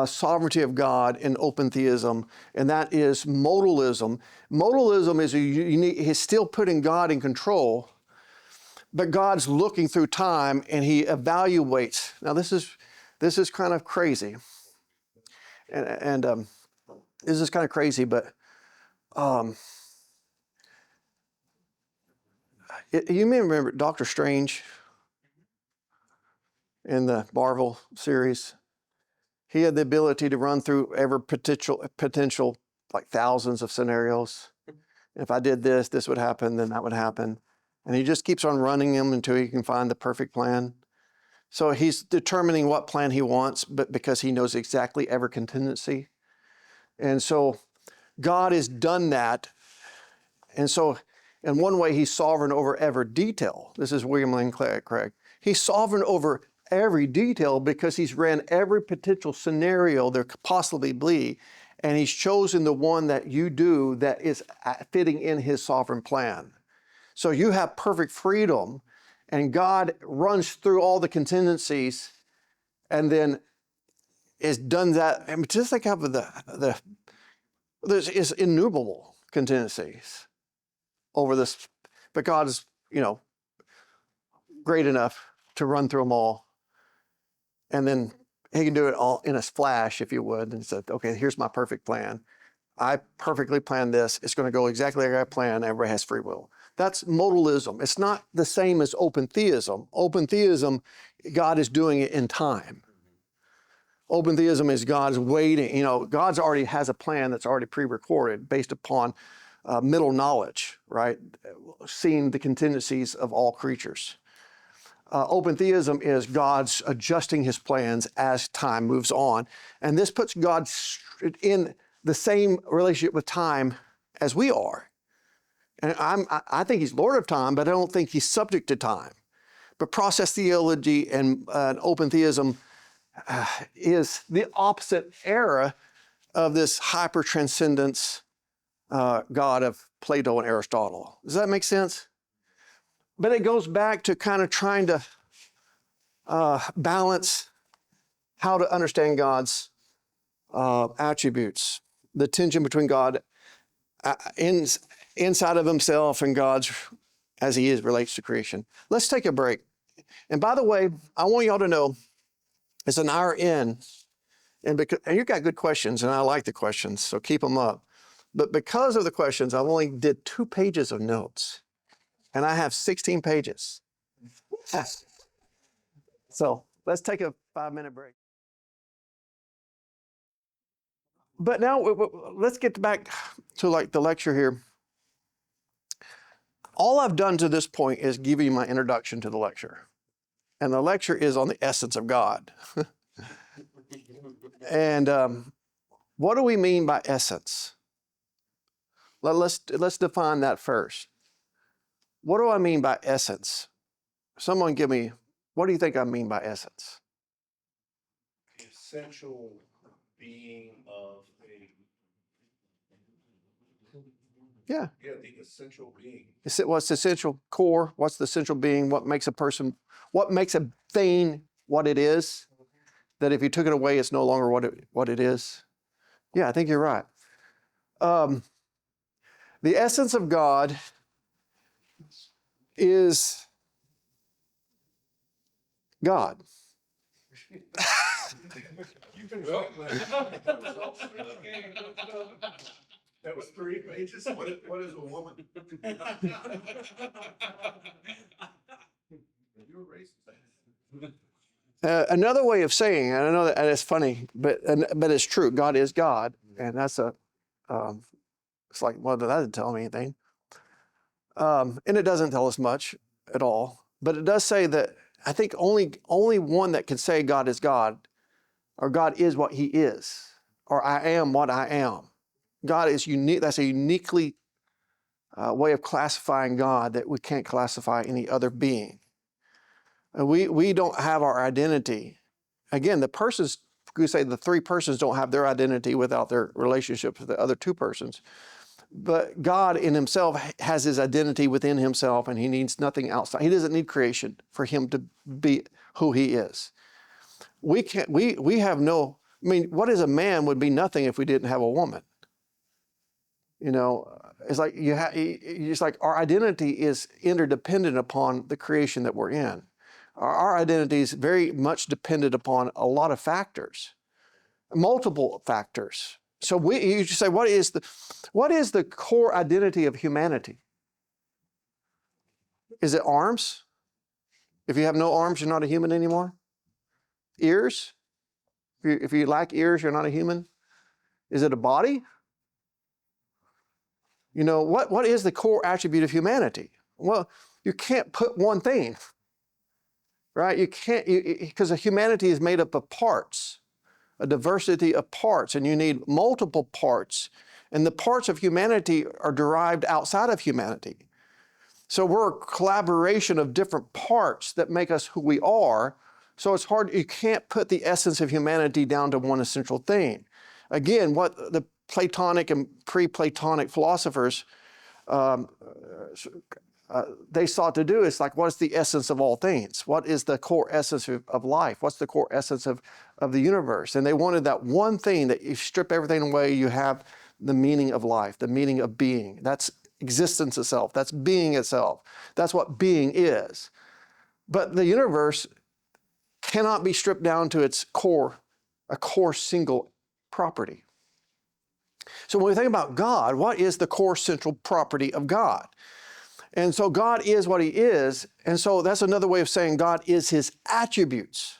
sovereignty of God and open theism, and that is modalism. Modalism is he's still putting God in control, but God's looking through time and he evaluates. Now this is kind of crazy, and this is kind of crazy, but you may remember Dr. Strange in the Marvel series. He had the ability to run through every potential like thousands of scenarios. If I did this, this would happen, then that would happen. And he just keeps on running them until he can find the perfect plan. So he's determining what plan he wants, but because he knows exactly every contingency. And so God has done that. And so in one way, he's sovereign over every detail. This is William Lane Craig. He's sovereign over every detail because he's ran every potential scenario there could possibly be, and he's chosen the one that you do that is fitting in his sovereign plan. So you have perfect freedom, and God runs through all the contingencies and then is done that. I mean, just think of there's innumerable contingencies over this, but God is, great enough to run through them all. And then he can do it all in a flash, if you would, and say, okay, here's my perfect plan. I perfectly planned this. It's going to go exactly like I planned. Everybody has free will. That's modalism. It's not the same as open theism. Open theism, God is doing it in time. Open theism is God's waiting. God already has a plan that's already pre-recorded based upon middle knowledge, right? Seeing the contingencies of all creatures. Open theism is God's adjusting his plans as time moves on. And this puts God in the same relationship with time as we are. And I think he's Lord of time, but I don't think he's subject to time. But process theology and open theism is the opposite era of this hyper-transcendence God of Plato and Aristotle. Does that make sense? But it goes back to kind of trying to balance how to understand God's attributes, the tension between God inside of himself and God's as he relates to creation. Let's take a break. And by the way, I want y'all to know it's an hour in, and you got good questions, and I like the questions, so keep them up. But because of the questions, I only did 2 pages of notes. And I have 16 pages. So let's take a 5-minute break. But now let's get back to like the lecture here. All I've done to this point is give you my introduction to the lecture. And the lecture is on the essence of God. And what do we mean by essence? Let's define that first. What do I mean by essence? Someone give me, what do you think I mean by essence? The essential being of a. Yeah. Yeah, the essential being. What's the essential core? What's the essential being? What makes a person, what makes a thing what it is? That if you took it away, it's no longer what it is? Yeah, I think you're right. The essence of God is God. That was 3 pages. What is a woman? You're racist. Another way of saying, and I know that it's funny, but it's true. God is God, and that's it's like, well, that doesn't tell me anything, and it doesn't tell us much at all. But it does say that I think only one that can say God is God, or God is what He is, or I am what I am. God is unique. That's a uniquely way of classifying God that we can't classify any other being. We don't have our identity. Again, the persons, we say the three persons don't have their identity without their relationship with the other two persons. But God in Himself has His identity within Himself, and He needs nothing outside. He doesn't need creation for Him to be who He is. We have no, I mean, what is a man would be nothing if we didn't have a woman. You know, it's like it's like our identity is interdependent upon the creation that we're in. Our identity is very much dependent upon a lot of factors, multiple factors. So you just say, what is the core identity of humanity? Is it arms? If you have no arms, you're not a human anymore. Ears? If you lack ears, you're not a human. Is it a body? You know, what is the core attribute of humanity? Well, you can't put one thing. Right? You can't, because humanity is made up of parts, a diversity of parts, and you need multiple parts. And the parts of humanity are derived outside of humanity. So we're a collaboration of different parts that make us who we are. So it's hard, you can't put the essence of humanity down to one essential thing. Again, what the Platonic and pre-Platonic philosophers they sought to do is like, what is the essence of all things? What is the core essence of life? What's the core essence of the universe? And they wanted that one thing that you strip everything away, you have the meaning of life, the meaning of being. That's existence itself. That's being itself. That's what being is. But the universe cannot be stripped down to its core, a core single property. So when we think about God, what is the core central property of God? And so God is what He is, and so that's another way of saying God is His attributes.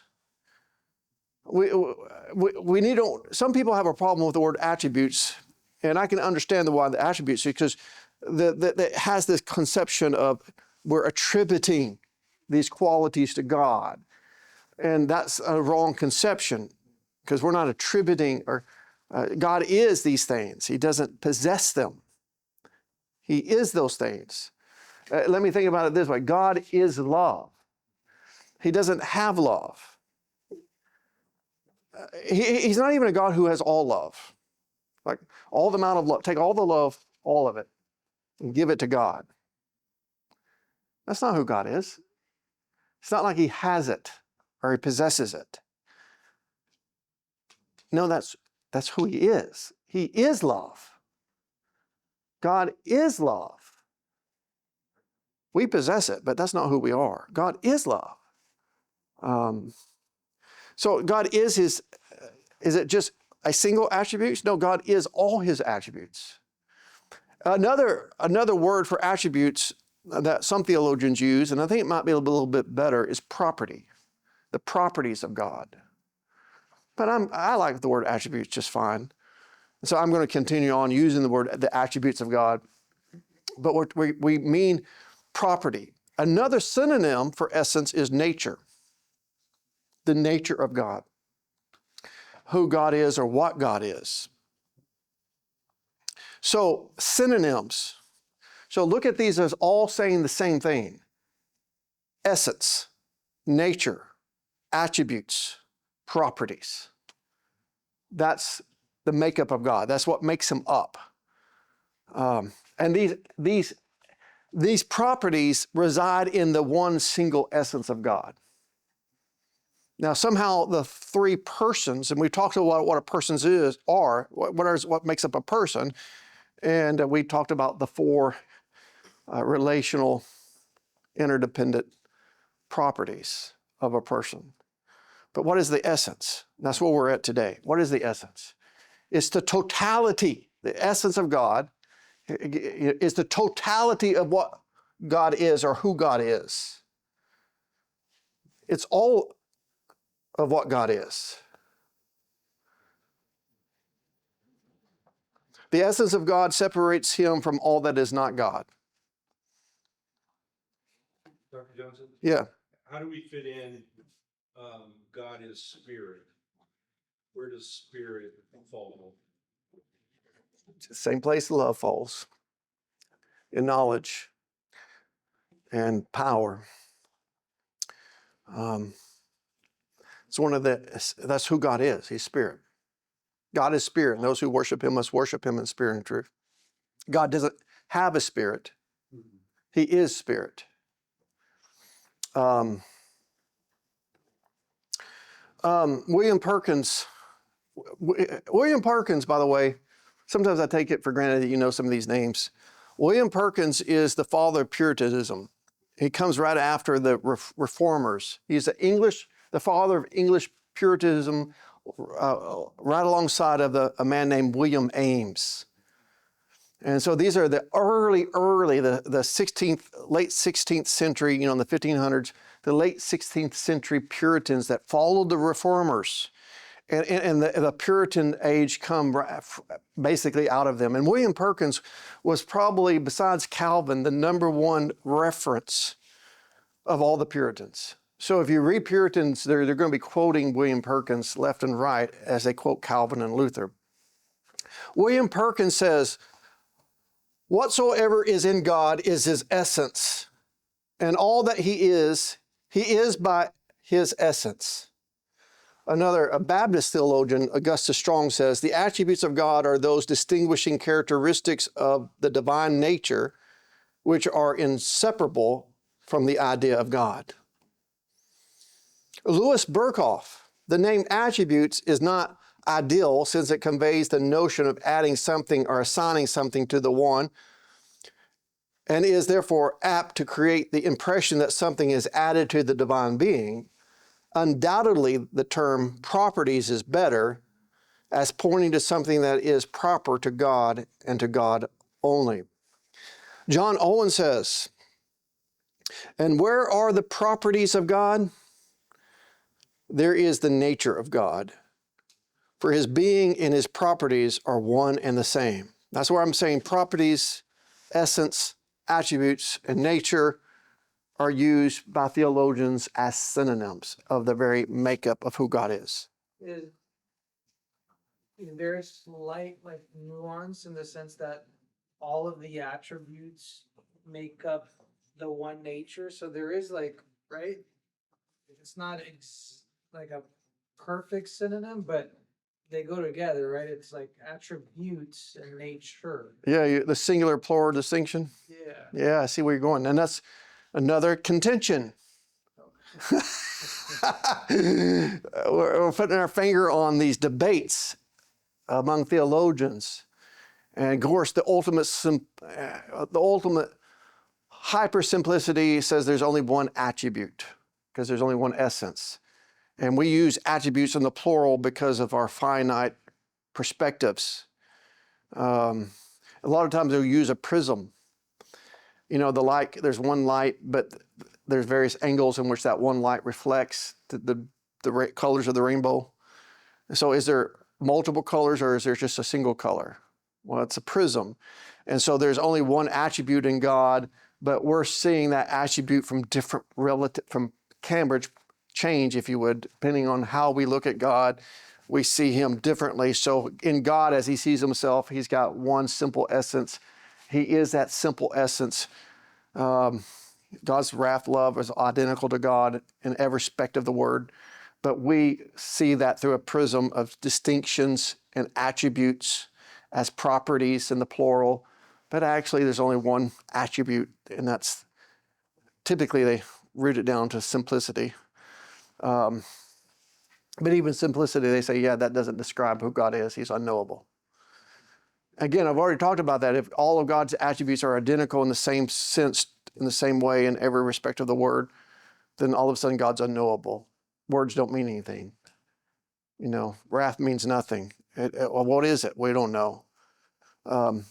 We need to, some people have a problem with the word attributes, and I can understand the attributes, because that has this conception of we're attributing these qualities to God. And that's a wrong conception, because we're not attributing, or God is these things. He doesn't possess them. He is those things. Let me think about it this way. God is love. He doesn't have love. He's not even a God who has all love. Like all the amount of love, take all the love, all of it, and give it to God. That's not who God is. It's not like He has it or He possesses it. No, that's who He is. He is love. God is love. We possess it, but that's not who we are. God is love. So God is is it just a single attribute? No, God is all His attributes. Another word for attributes that some theologians use, and I think it might be a little bit better, is property. The properties of God. But I like the word attributes just fine. So I'm going to continue on using the word, the attributes of God. But we mean property. Another synonym for essence is nature. The nature of God. Who God is or what God is. So synonyms. So look at these as all saying the same thing. Essence, nature, attributes, properties. That's the makeup of God. That's what makes him up. And these properties reside in the one single essence of God. Now, somehow the three persons, and we talked about what a person what makes up a person, and we talked about the four relational, interdependent properties of a person. But what is the essence? That's where we're at today. What is the essence? It's the totality. The essence of God is the totality of what God is or who God is. It's all of what God is. The essence of God separates him from all that is not God. Dr. Johnson? Yeah. How do we fit in, God is spirit? Where does spirit fall? Same place love falls. In knowledge and power. That's who God is. He's spirit. God is spirit, and those who worship him must worship him in spirit and truth. God doesn't have a spirit. He is spirit. William Perkins, by the way, sometimes I take it for granted that you know some of these names. William Perkins is the father of Puritanism. He comes right after the Reformers. He's the father of English Puritanism, right alongside of a man named William Ames. And so these are the the 16th, late 16th century, in the 1500s, the late 16th century Puritans that followed the Reformers. And the Puritan age come basically out of them. And William Perkins was probably, besides Calvin, the number one reference of all the Puritans. So if you read Puritans, they're going to be quoting William Perkins left and right as they quote Calvin and Luther. William Perkins says, whatsoever is in God is his essence, and all that he is by his essence. A Baptist theologian, Augustus Strong, says, the attributes of God are those distinguishing characteristics of the divine nature which are inseparable from the idea of God. Louis Berkhoff, the name attributes is not ideal since it conveys the notion of adding something or assigning something to the one, and is therefore apt to create the impression that something is added to the divine being. Undoubtedly, the term properties is better, as pointing to something that is proper to God and to God only. John Owen says, and where are the properties of God? There is the nature of God. For his being and his properties are one and the same. That's where I'm saying properties, essence, attributes, and nature are used by theologians as synonyms of the very makeup of who God is. Is there a slight nuance in the sense that all of the attributes make up the one nature? So there is right? It's not like a perfect synonym, but they go together, right? It's like attributes and nature. Yeah, the singular plural distinction. Yeah. Yeah, I see where you're going. And that's another contention. We're putting our finger on these debates among theologians. And of course, the ultimate hyper simplicity says there's only one attribute because there's only one essence. And we use attributes in the plural because of our finite perspectives. A lot of times we'll use a prism. The light, there's one light, but there's various angles in which that one light reflects the colors of the rainbow. So is there multiple colors or is there just a single color? Well, it's a prism. And so there's only one attribute in God, but we're seeing that attribute from different from Cambridge change, if you would, depending on how we look at God, we see him differently. So in God, as he sees himself, he's got one simple essence. He is that simple essence. God's wrath, love is identical to God in every respect of the word. But we see that through a prism of distinctions and attributes as properties in the plural. But actually, there's only one attribute, and that's typically they root it down to simplicity. But even simplicity, they say, yeah, that doesn't describe who God is. He's unknowable. Again, I've already talked about that. If all of God's attributes are identical in the same sense, in the same way, in every respect of the word, then all of a sudden God's unknowable. Words don't mean anything. You know, wrath means nothing. Well, what is it? We don't know. But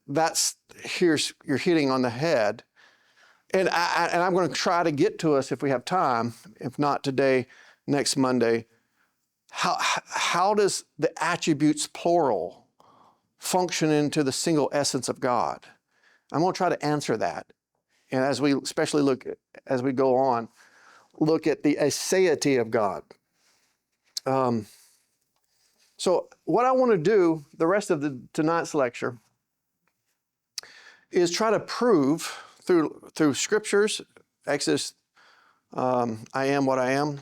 that's you're hitting on the head. And I'm going to try to get to us if we have time. If not today, next Monday. How does the attributes plural function into the single essence of God? I'm going to try to answer that. And as we especially as we go on, look at the aseity of God. So what I want to do the rest of tonight's lecture is try to prove through scriptures, Exodus, I am what I am,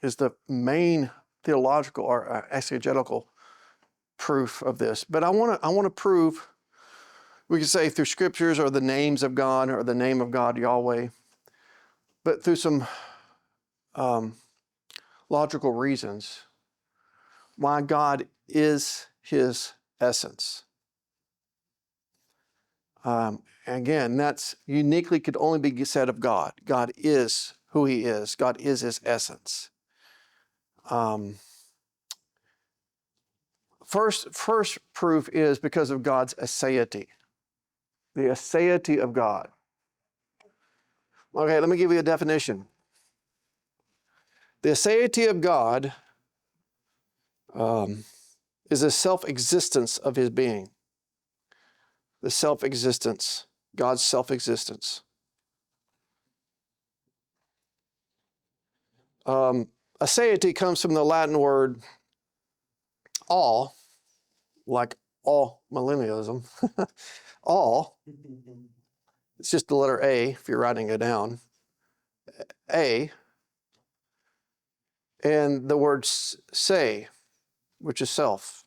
is the main theological or exegetical proof of this. But I want to prove, we can say through scriptures or the names of God or the name of God, Yahweh, but through some logical reasons why God is his essence. Again, that's uniquely could only be said of God. God is who he is. God is his essence. First proof is because of God's aseity. The aseity of God. Okay, let me give you a definition. The aseity of God is the self-existence of his being. The self-existence, God's self-existence. Aseity comes from the Latin word all, like all millennialism. All. It's just the letter A if you're writing it down. A. And the word se, which is self.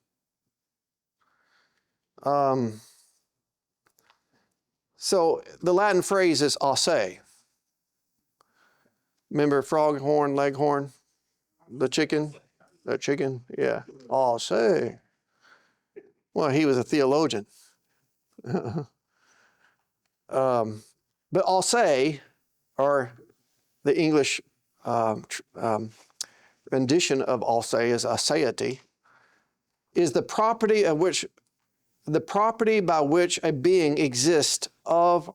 So the Latin phrase is ase. Remember frog horn, leghorn? The chicken? That chicken? Yeah. Ase. Well, he was a theologian. But ase, or the English rendition of ase is aseity, is the property by which a being exists of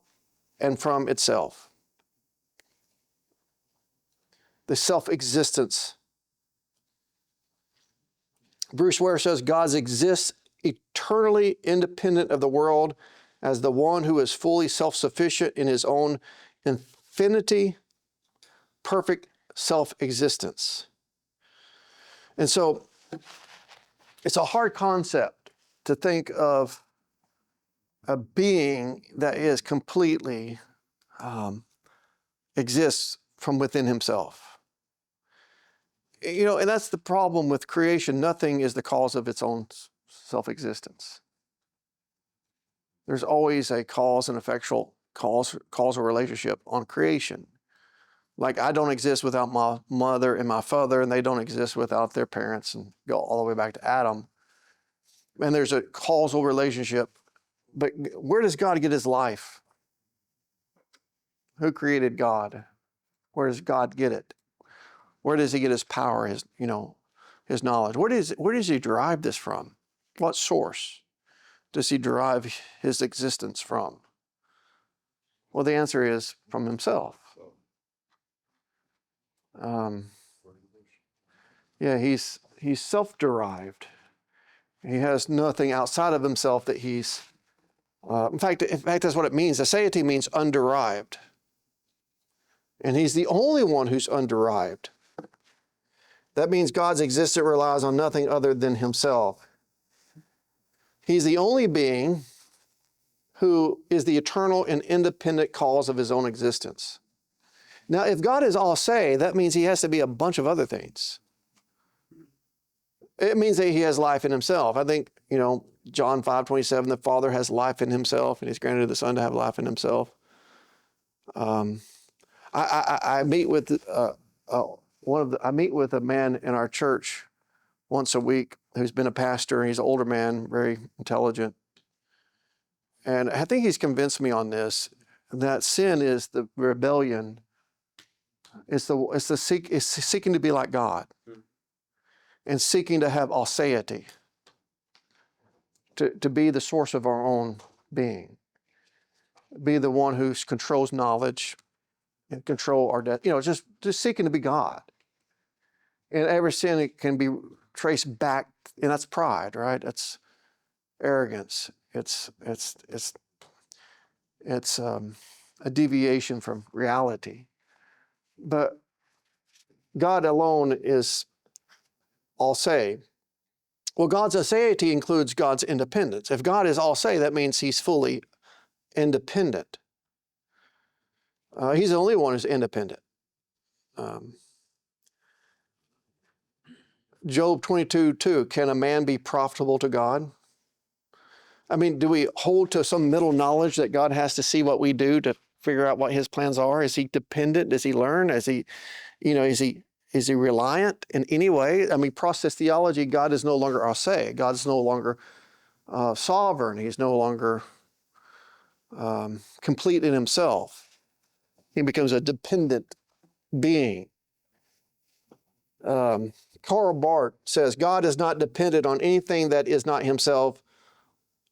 and from itself. The self-existence. Bruce Ware says God exists eternally independent of the world as the one who is fully self-sufficient in his own infinity, perfect self-existence. And so it's a hard concept to think of a being that is completely exists from within himself. You know, and that's the problem with creation. Nothing is the cause of its own self-existence. There's always a cause and effectual causal relationship on creation. Like I don't exist without my mother and my father, and they don't exist without their parents, and go all the way back to Adam. And there's a causal relationship. But where does God get his life? Who created God? Where does God get it? Where does he get his power, his knowledge? Where does he derive this from? What source does he derive his existence from? Well, the answer is from himself. Yeah, He's self-derived. He has nothing outside of himself that he's, in fact, that's what it means. Aseity means underived. And he's the only one who's underived. That means God's existence relies on nothing other than himself. He's the only being who is the eternal and independent cause of his own existence. Now, if God is all say, that means he has to be a bunch of other things. It means that he has life in himself. I think, John 5:27, the Father has life in himself, and he's granted the Son to have life in himself. I meet with I meet with a man in our church once a week who's been a pastor. He's an older man, very intelligent. And I think he's convinced me on this, that sin is the rebellion. It's seeking to be like God and seeking to have aseity, to be the source of our own being, be the one who controls knowledge and control our death. Just seeking to be God. And every sin can be traced back, and that's pride, right? That's arrogance. It's a deviation from reality. But God alone is all say. Well, God's aseity includes God's independence. If God is all say, that means he's fully independent. He's the only one who's independent. Job 22:2, can a man be profitable to God? I mean, do we hold to some middle knowledge that God has to see what we do to figure out what his plans are? Is he dependent? Does he learn? Is he reliant in any way? I mean, process theology, God is no longer our say. God is no longer sovereign. He's no longer complete in himself. He becomes a dependent being. Karl Barth says, God is not dependent on anything that is not himself,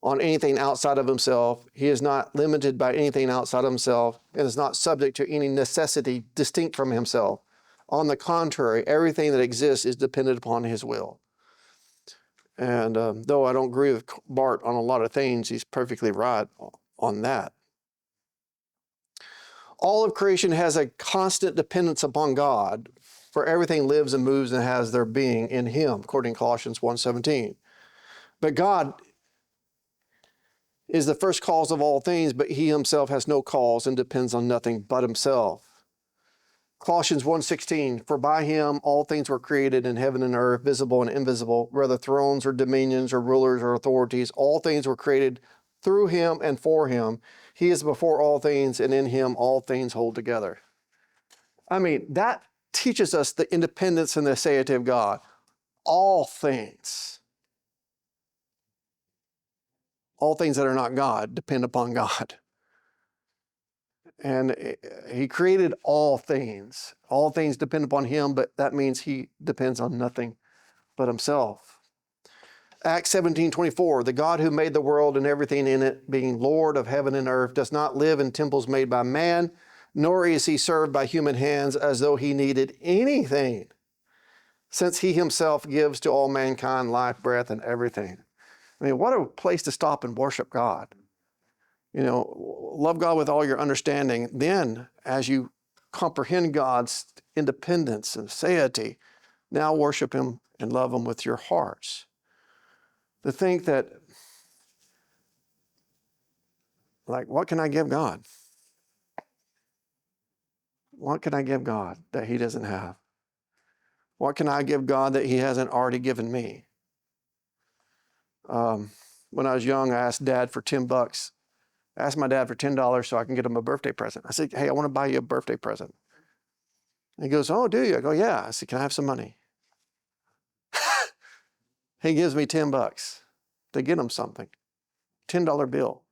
on anything outside of himself. He is not limited by anything outside of himself, and is not subject to any necessity distinct from himself. On the contrary, everything that exists is dependent upon his will. And though I don't agree with Barth on a lot of things, he's perfectly right on that. All of creation has a constant dependence upon God, for everything lives and moves and has their being in him, according to Colossians 1:17. But God is the first cause of all things, but he himself has no cause and depends on nothing but himself. Colossians 1:16, for by him all things were created in heaven and earth, visible and invisible, whether thrones or dominions or rulers or authorities, all things were created through him and for him. He is before all things, and in him all things hold together. I mean, that teaches us the independence and the aseity of God. All things that are not God depend upon God. And he created all things. All things depend upon him, but that means he depends on nothing but himself. Acts 17:24, the God who made the world and everything in it, being Lord of heaven and earth, does not live in temples made by man, nor is he served by human hands as though he needed anything, since he himself gives to all mankind life, breath, and everything. I mean, what a place to stop and worship God. Love God with all your understanding. Then, as you comprehend God's independence and aseity, now worship him and love him with your hearts. To think that, what can I give God? What can I give God that he doesn't have? What can I give God that he hasn't already given me? When I was young, I asked Dad for $10. I asked my dad for $10 so I can get him a birthday present. I said, hey, I want to buy you a birthday present. And he goes, oh, do you? I go, yeah. I said, can I have some money? He gives me $10 to get him something. $10 bill.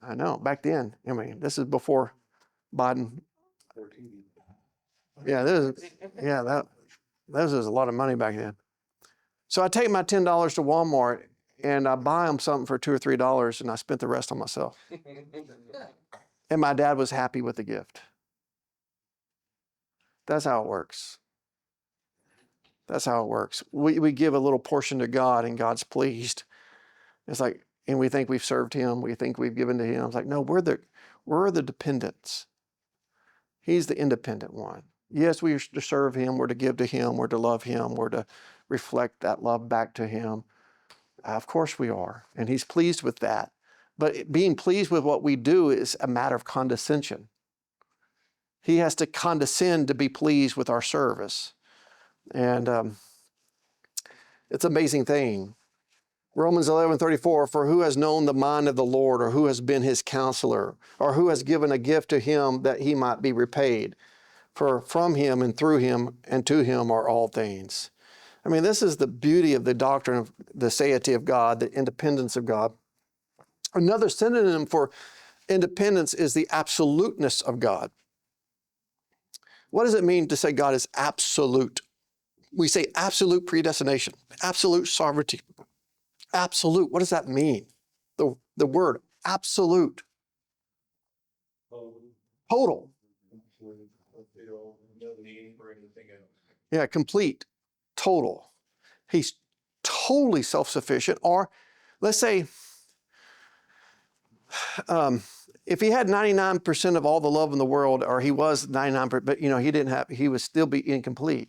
I know, back then. I mean, this is before Biden. Yeah, that was a lot of money back then. So I take my $10 to Walmart and I buy him something for $2 or $3 and I spent the rest on myself. And my dad was happy with the gift. That's how it works. That's how it works. We give a little portion to God and God's pleased. It's like, and we think we've served him. We think we've given to him. It's like, no, we're the dependents. He's the independent one. Yes, we are to serve him. We're to give to him. We're to love him. We're to reflect that love back to him. Of course we are. And he's pleased with that. But being pleased with what we do is a matter of condescension. He has to condescend to be pleased with our service. And it's an amazing thing. Romans 11:34, for who has known the mind of the Lord, or who has been his counselor, or who has given a gift to him that he might be repaid? For from him and through him and to him are all things. I mean, this is the beauty of the doctrine of the aseity of God, the independence of God. Another synonym for independence is the absoluteness of God. What does it mean to say God is absolute? We say absolute predestination, absolute sovereignty. Absolute, what does that mean? The word absolute. Total. Yeah, complete, total. He's totally self-sufficient. Or let's say, if he had 99% of all the love in the world, or he was 99%, but he would still be incomplete.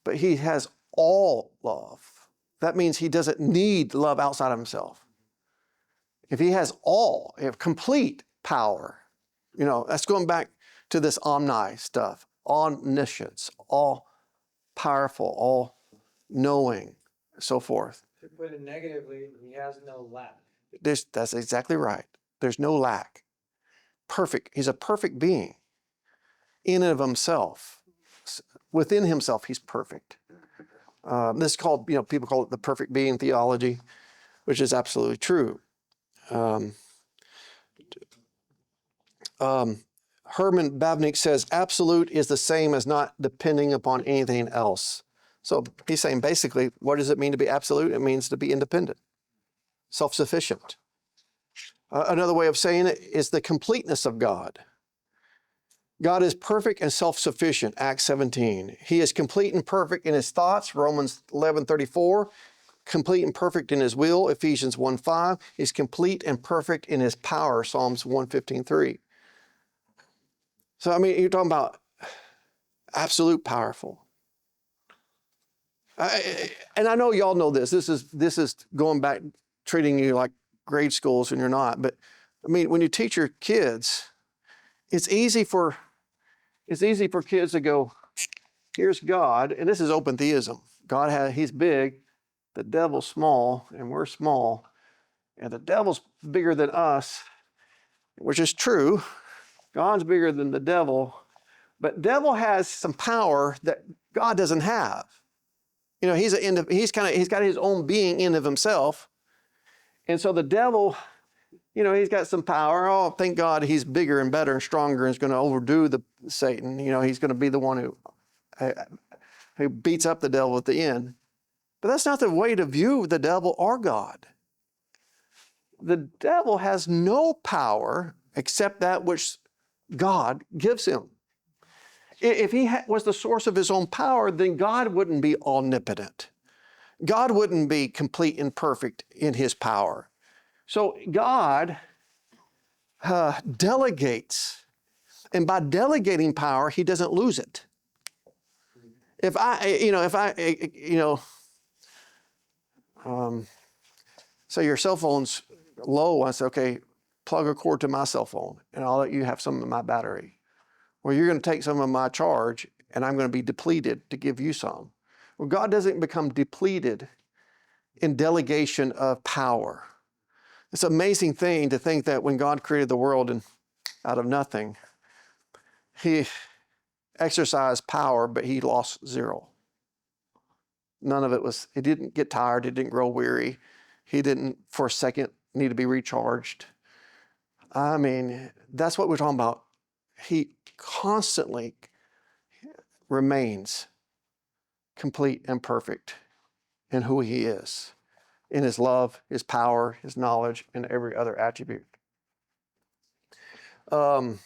But he has all love. That means he doesn't need love outside of himself. If he has complete power, that's going back to this omni stuff, omniscience, all powerful, all knowing, so forth. To put it negatively, he has no lack. That's exactly right. There's no lack. Perfect. He's a perfect being in and of himself. Within himself, he's perfect. This is called, people call it the perfect being theology, which is absolutely true. Herman Babnik says, absolute is the same as not depending upon anything else. So he's saying basically, what does it mean to be absolute? It means to be independent, self-sufficient. Another way of saying it is the completeness of God. God is perfect and self-sufficient, Acts 17. He is complete and perfect in his thoughts, Romans 11:34. Complete and perfect in his will, Ephesians 1:5. He's complete and perfect in his power, Psalms 115:3. So, you're talking about absolute powerful. And I know y'all know this. This is going back, treating you like grade schools, and you're not. But when you teach your kids, it's easy for kids to go, here's God, and this is open theism. He's big, the devil's small, and we're small, and the devil's bigger than us, which is true. God's bigger than the devil, but devil has some power that God doesn't have. He's got his own being in of himself, and so the devil, he's got some power. Oh, thank God he's bigger and better and stronger and is going to overdo Satan. He's going to be the one who beats up the devil at the end. But that's not the way to view the devil or God. The devil has no power except that which God gives him. If he was the source of his own power, then God wouldn't be omnipotent. God wouldn't be complete and perfect in his power. So God delegates, and by delegating power, he doesn't lose it. So your cell phone's low, I say, okay, plug a cord to my cell phone, and I'll let you have some of my battery. Well, you're going to take some of my charge, and I'm going to be depleted to give you some. Well, God doesn't become depleted in delegation of power. It's an amazing thing to think that when God created the world and out of nothing, he exercised power, but he lost zero. None of it he didn't get tired, he didn't grow weary, he didn't for a second need to be recharged. That's what we're talking about. He constantly remains complete and perfect in who he is, in his love, his power, his knowledge, and every other attribute. God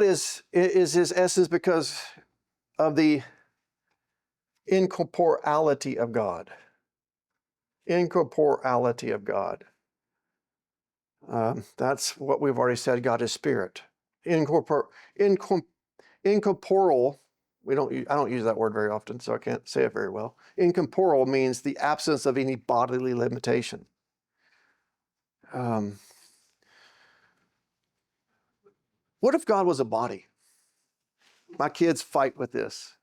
is his essence because of the incorporeality of God. Incorporeality of God. That's what we've already said. God is spirit. Incorporeal. I don't use that word very often, so I can't say it very well. Incorporeal means the absence of any bodily limitation. What if God was a body? My kids fight with this.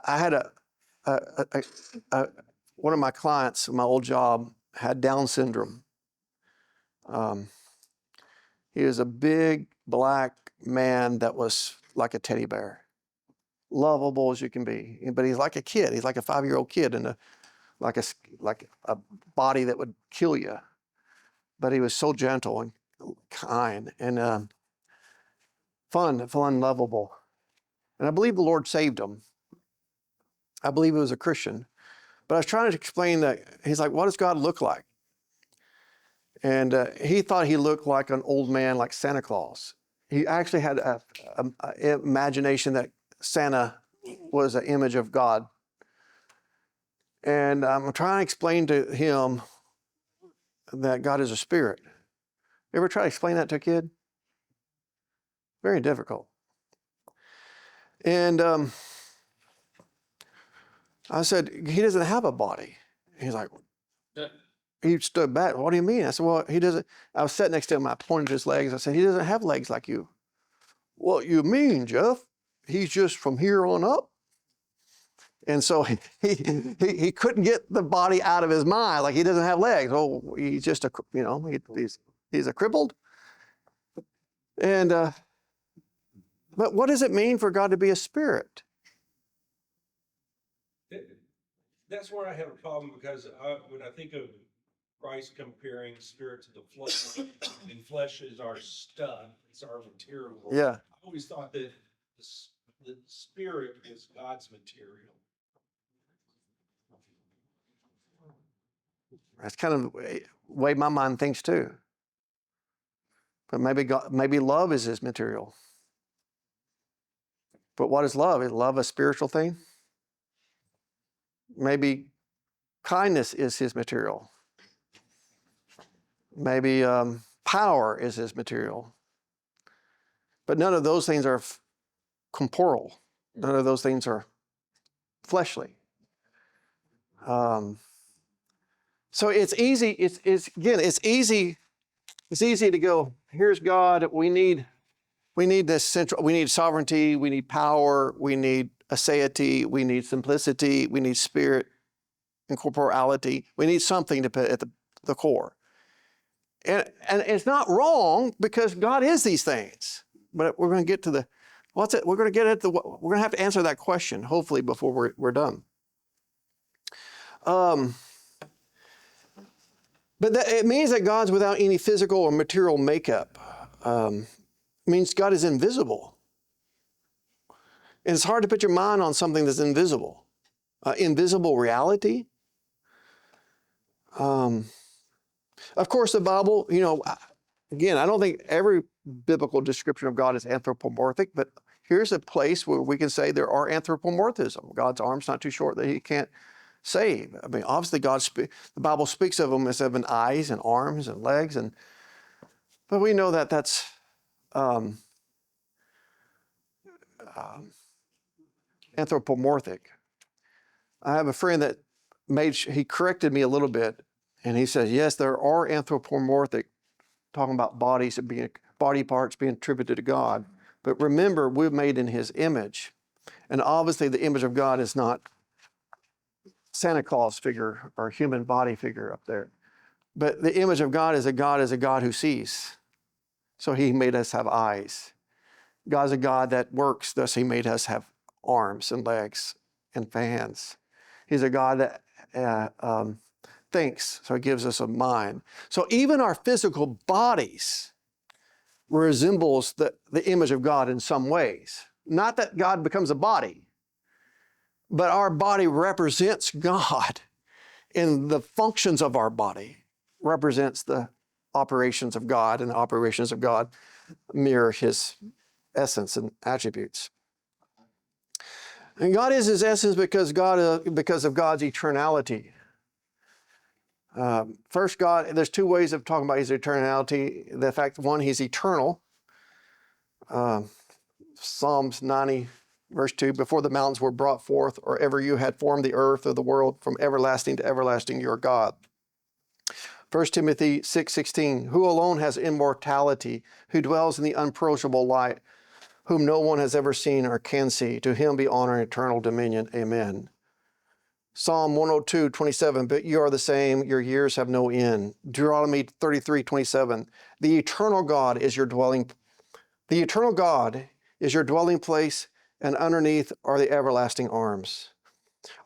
I had one of my clients in my old job had Down syndrome. He was a big black man that was like a teddy bear, lovable as you can be. But he's like a kid. He's like a 5-year-old kid in like a body that would kill you. But he was so gentle and kind and fun, lovable. And I believe the Lord saved him. I believe he was a Christian. But I was trying to explain that. He's like, what does God look like? And he thought he looked like an old man, like Santa Claus. He actually had an imagination that Santa was an image of God. And I'm trying to explain to him that God is a spirit. You ever try to explain that to a kid? Very difficult. And I said, he doesn't have a body. He's like, he stood back. What do you mean? I said, well, he doesn't. I was sitting next to him. I pointed to his legs. I said, he doesn't have legs like you. What you mean, Jeff? He's just from here on up. And so he couldn't get the body out of his mind. Like he doesn't have legs. Oh, he's just he's a crippled. And but what does it mean for God to be a spirit? That's where I have a problem, because when I think of Christ comparing spirit to the flesh, and flesh is our stuff, it's our material. Yeah. I always thought that the spirit is God's material. That's kind of the way my mind thinks too. But maybe love is his material. But what is love? Is love a spiritual thing? Maybe kindness is his material. Maybe power is his material. But none of those things are corporeal. None of those things are fleshly. So it's easy. It's easy. It's easy to go, here's God. We need this central. We need sovereignty. We need power. We need aseity. We need simplicity. We need spirit and corporeality. We need something to put at the core. And it's not wrong, because God is these things. But we're going to get to the we're going to have to answer that question, hopefully, before we're done. But it means that God's without any physical or material makeup. It means God is invisible. And it's hard to put your mind on something that's invisible. Invisible reality. Of course, the Bible, again, I don't think every biblical description of God is anthropomorphic, but here's a place where we can say there are anthropomorphism. God's arm's not too short that he can't save. I mean, obviously, the Bible speaks of him as having eyes and arms and legs, but we know that that's anthropomorphic. I have a friend that he corrected me a little bit, and he says, yes, there are anthropomorphic, talking about body parts being attributed to God. But remember, we're made in his image. And obviously the image of God is not Santa Claus figure or human body figure up there. But the image of God is a God who sees. So he made us have eyes. God's a God that works, thus he made us have arms and legs and hands. He's a God that thinks, so he gives us a mind. So even our physical bodies resembles the image of God in some ways. Not that God becomes a body, but our body represents God, and the functions of our body represents the operations of God, and the operations of God mirror his essence and attributes. And God is his essence because of God's eternality. First, God, there's two ways of talking about his eternality. The fact, one, he's eternal. Psalms 90, verse 2, before the mountains were brought forth, or ever you had formed the earth or the world, from everlasting to everlasting, your God. 1 Timothy 6:16, who alone has immortality, who dwells in the unapproachable light, whom no one has ever seen or can see. To him be honor and eternal dominion. Amen. Psalm 102:27, but you are the same, your years have no end. Deuteronomy 33:27, the eternal God is your dwelling place, and underneath are the everlasting arms.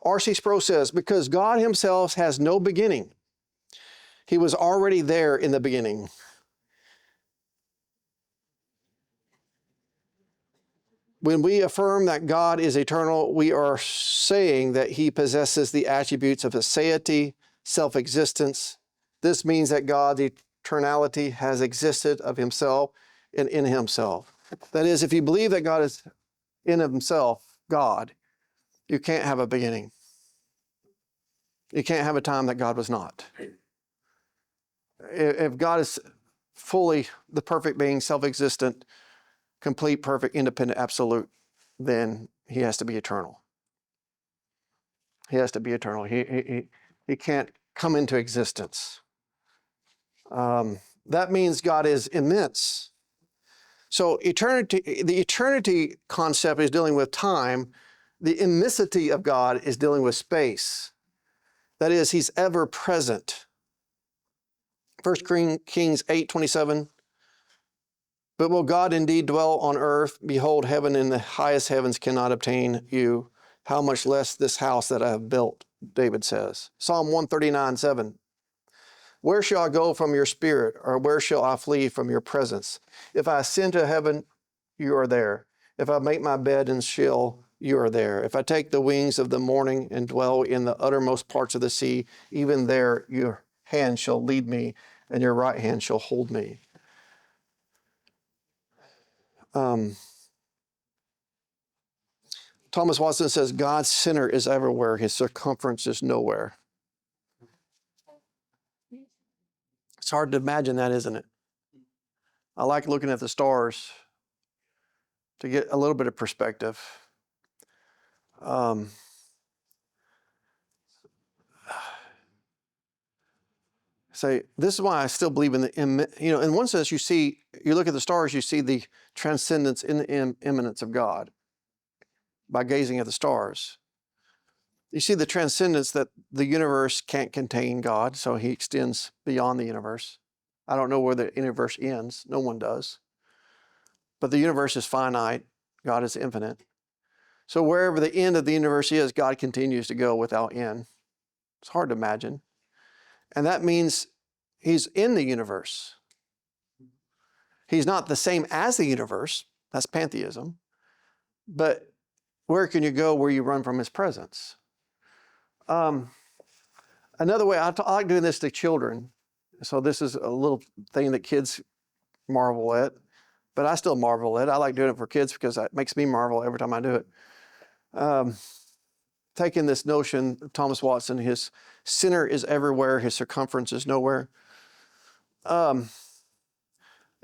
R.C. Sproul says, because God himself has no beginning, he was already there in the beginning. When we affirm that God is eternal, we are saying that he possesses the attributes of aseity, self-existence. This means that God's eternality has existed of himself and in himself. That is, if you believe that God is in himself, God, you can't have a beginning. You can't have a time that God was not. If God is fully the perfect being, self-existent, complete, perfect, independent, absolute, then he has to be eternal. He has to be eternal. He can't come into existence. That means God is immense. So eternity, the eternity concept is dealing with time. The immensity of God is dealing with space. That is, he's ever present. 1 Kings 8:27. But will God indeed dwell on earth? Behold, heaven and the highest heavens cannot obtain you. How much less this house that I have built, David says. Psalm 139:7. Where shall I go from your spirit, or where shall I flee from your presence? If I ascend to heaven, you are there. If I make my bed in Sheol, you are there. If I take the wings of the morning and dwell in the uttermost parts of the sea, even there your hand shall lead me, and your right hand shall hold me. Thomas Watson says, God's center is everywhere. His circumference is nowhere. It's hard to imagine that, isn't it? I like looking at the stars to get a little bit of perspective. Say, this is why I still believe in in one sense, you look at the stars, you see the transcendence in the imminence of God by gazing at the stars. You see the transcendence that the universe can't contain God, so he extends beyond the universe. I don't know where the universe ends. No one does. But the universe is finite. God is infinite. So wherever the end of the universe is, God continues to go without end. It's hard to imagine. And that means he's in the universe. He's not the same as the universe. That's pantheism. But where can you go where you run from his presence? Another way, I like doing this to children. So this is a little thing that kids marvel at, but I still marvel at. I like doing it for kids because it makes me marvel every time I do it. Taking this notion of Thomas Watson, his center is everywhere, his circumference is nowhere.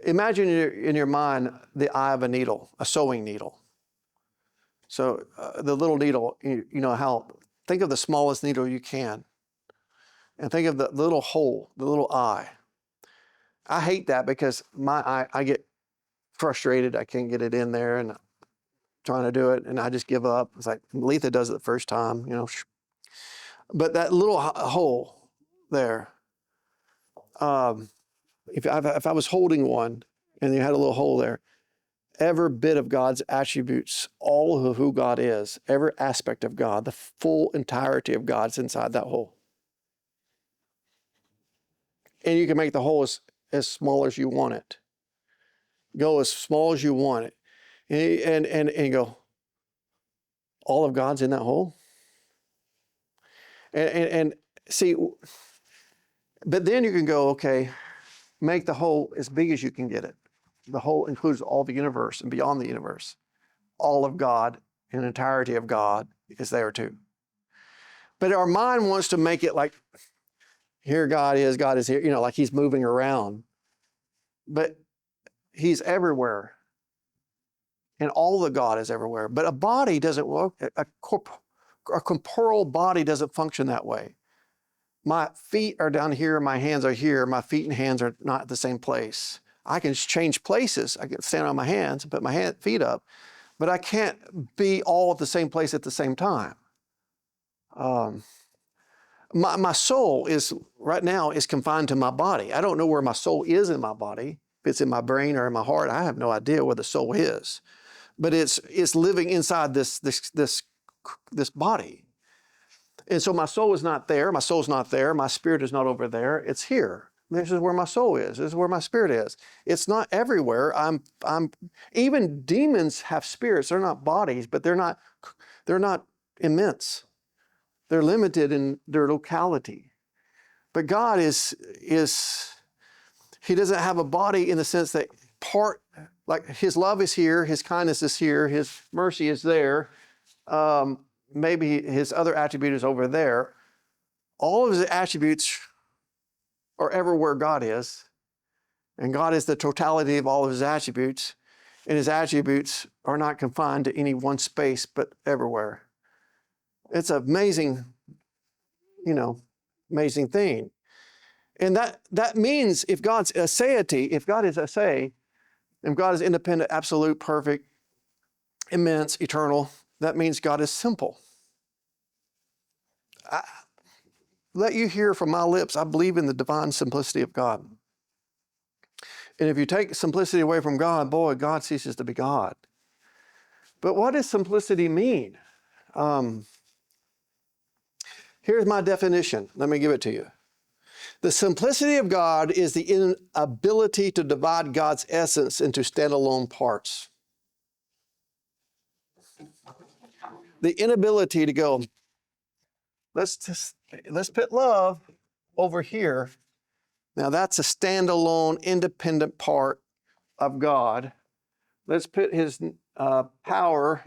Imagine in your mind the eye of a needle, a sewing needle. So the little needle, think of the smallest needle you can. And think of the little hole, the little eye. I hate that because my eye, I get frustrated. I can't get it in there and I'm trying to do it and I just give up. It's like Letha does it the first time, But that little hole there, if I was holding one and you had a little hole there, every bit of God's attributes, all of who God is, every aspect of God, the full entirety of God's inside that hole. And you can make the hole as small as you want it. Go as small as you want it. And go, all of God's in that hole? And see, but then you can go, okay, make the hole as big as you can get it. The hole includes all the universe and beyond the universe. All of God and entirety of God is there too. But our mind wants to make it like, here God is here, you know, like he's moving around. But he's everywhere. And all the God is everywhere. But a body doesn't work, a corporeal body doesn't function that way. My feet are down here, my hands are here, my feet and hands are not at the same place. I can change places. I can stand on my hands and put my feet up, but I can't be all at the same place at the same time. My soul is, right now, is confined to my body. I don't know where my soul is in my body. If it's in my brain or in my heart, I have no idea where the soul is. But it's living inside this body. And so my soul is not there. My soul's not there. My spirit is not over there. It's here. This is where my soul is. This is where my spirit is. It's not everywhere. Even demons have spirits. They're not bodies, but they're not immense. They're limited in their locality. But God is he doesn't have a body in the sense that like his love is here, his kindness is here, his mercy is there. Maybe his other attribute is over there. All of his attributes are everywhere God is. And God is the totality of all of his attributes. And his attributes are not confined to any one space, but everywhere. It's an amazing, amazing thing. And that means if God's aseity, if God is ase, and God is independent, absolute, perfect, immense, eternal, that means God is simple. Let you hear from my lips, I believe in the divine simplicity of God. And if you take simplicity away from God, boy, God ceases to be God. But what does simplicity mean? Here's my definition. Let me give it to you. The simplicity of God is the inability to divide God's essence into standalone parts. The inability to go, let's put love over here. Now that's a standalone, independent part of God. Let's put his power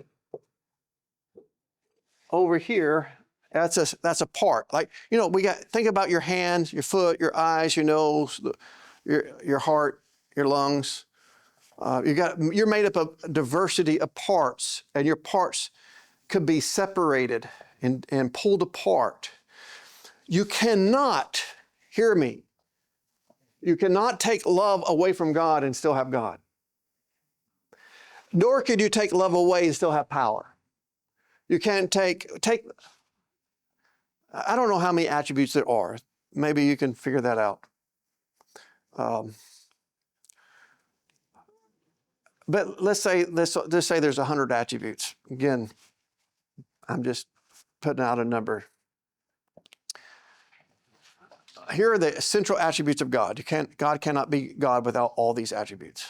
over here. That's a part. Like, think about your hands, your foot, your eyes, your nose, your heart, your lungs. You're made up of a diversity of parts, and your parts could be separated and pulled apart. You cannot, hear me, you cannot take love away from God and still have God. Nor could you take love away and still have power. You can't take, I don't know how many attributes there are. Maybe you can figure that out. But let's just say there's 100 attributes. Again, I'm just putting out a number. Here are the central attributes of God. God cannot be God without all these attributes.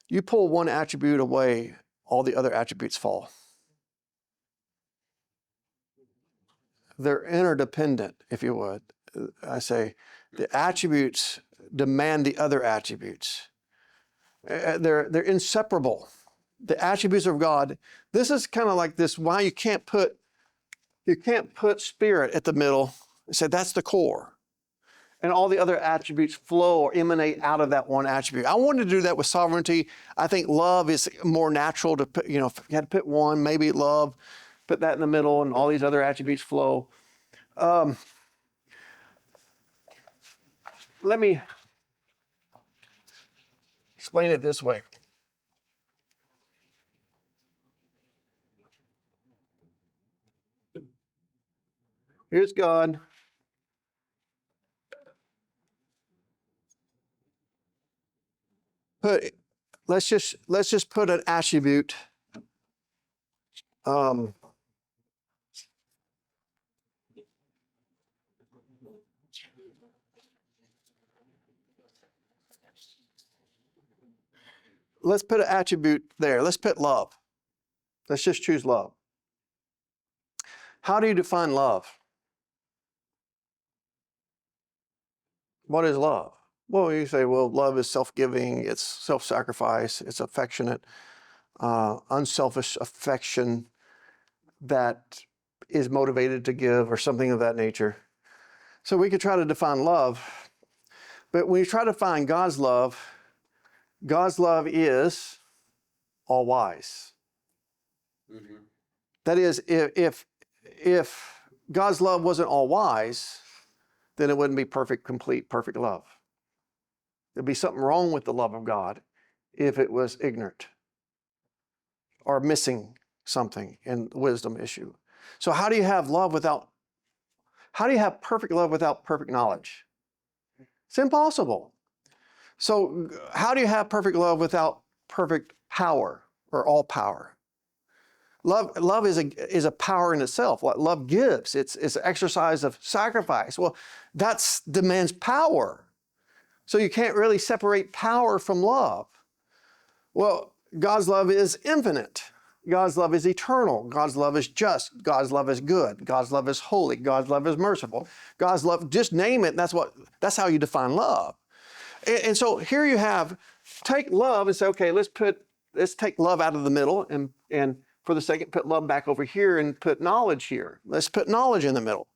You pull one attribute away, all the other attributes fall. They're interdependent, if you would. I say the attributes demand the other attributes. They're inseparable. The attributes of God. This is kind of like this, why you can't put spirit at the middle and say that's the core. And all the other attributes flow or emanate out of that one attribute. I wanted to do that with sovereignty. I think love is more natural to put, if you had to put one, maybe love, put that in the middle and all these other attributes flow. Let me explain it this way. Here's God. Let's just put an attribute. Let's put an attribute there. Let's put love. Let's just choose love. How do you define love? What is love? Well, you say, well, love is self-giving, it's self-sacrifice, it's affectionate. unselfish affection that is motivated to give or something of that nature. So we could try to define love, but when you try to find God's love is all wise. Mhm. That is, if God's love wasn't all wise, then it wouldn't be perfect, complete, perfect love. There'd be something wrong with the love of God if it was ignorant or missing something in the wisdom issue. So how do you have perfect love without perfect knowledge? It's impossible. So how do you have perfect love without perfect power or all power? Love is a power in itself. What love gives, it's an exercise of sacrifice. Well, that demands power. So you can't really separate power from love. Well, God's love is infinite. God's love is eternal. God's love is just. God's love is good. God's love is holy. God's love is merciful. God's love, just name it. That's how you define love. And so here you take love and say, okay, let's take love out of the middle and for the second, put love back over here and put knowledge here. Let's put knowledge in the middle.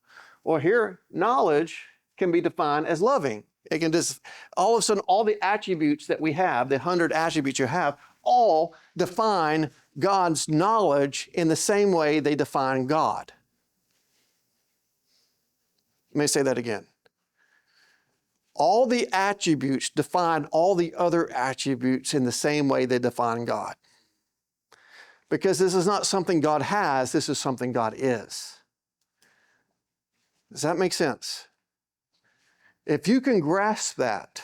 Well, here, knowledge can be defined as loving. It can just, all of a sudden, all the attributes that we have, the 100 attributes you have, all define God's knowledge in the same way they define God. Let me say that again. All the attributes define all the other attributes in the same way they define God. Because this is not something God has, this is something God is. Does that make sense? If you can grasp that,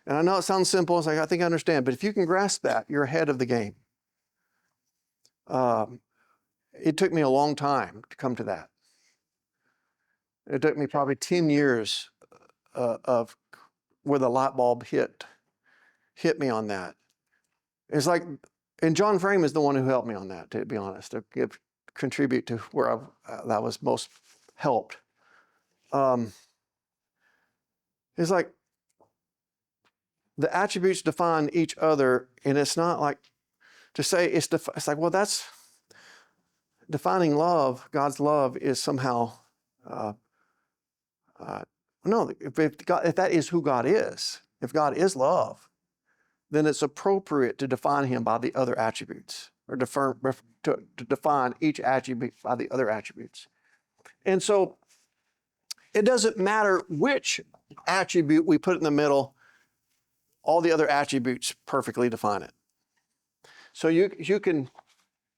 and I know it sounds simple, it's like, I think I understand, but if you can grasp that, you're ahead of the game. It took me a long time to come to that. It took me probably 10 years of where the light bulb hit me on that. It's like, and John Frame is the one who helped me on that, to be honest, to contribute to where that was most helped. It's like the attributes define each other, and it's not like to say it's like, well, that's defining love. God's love is somehow no. If that is who God is, if God is love, then it's appropriate to define Him by the other attributes, or to define each attribute by the other attributes. And so it doesn't matter which attribute we put in the middle, all the other attributes perfectly define it. So you can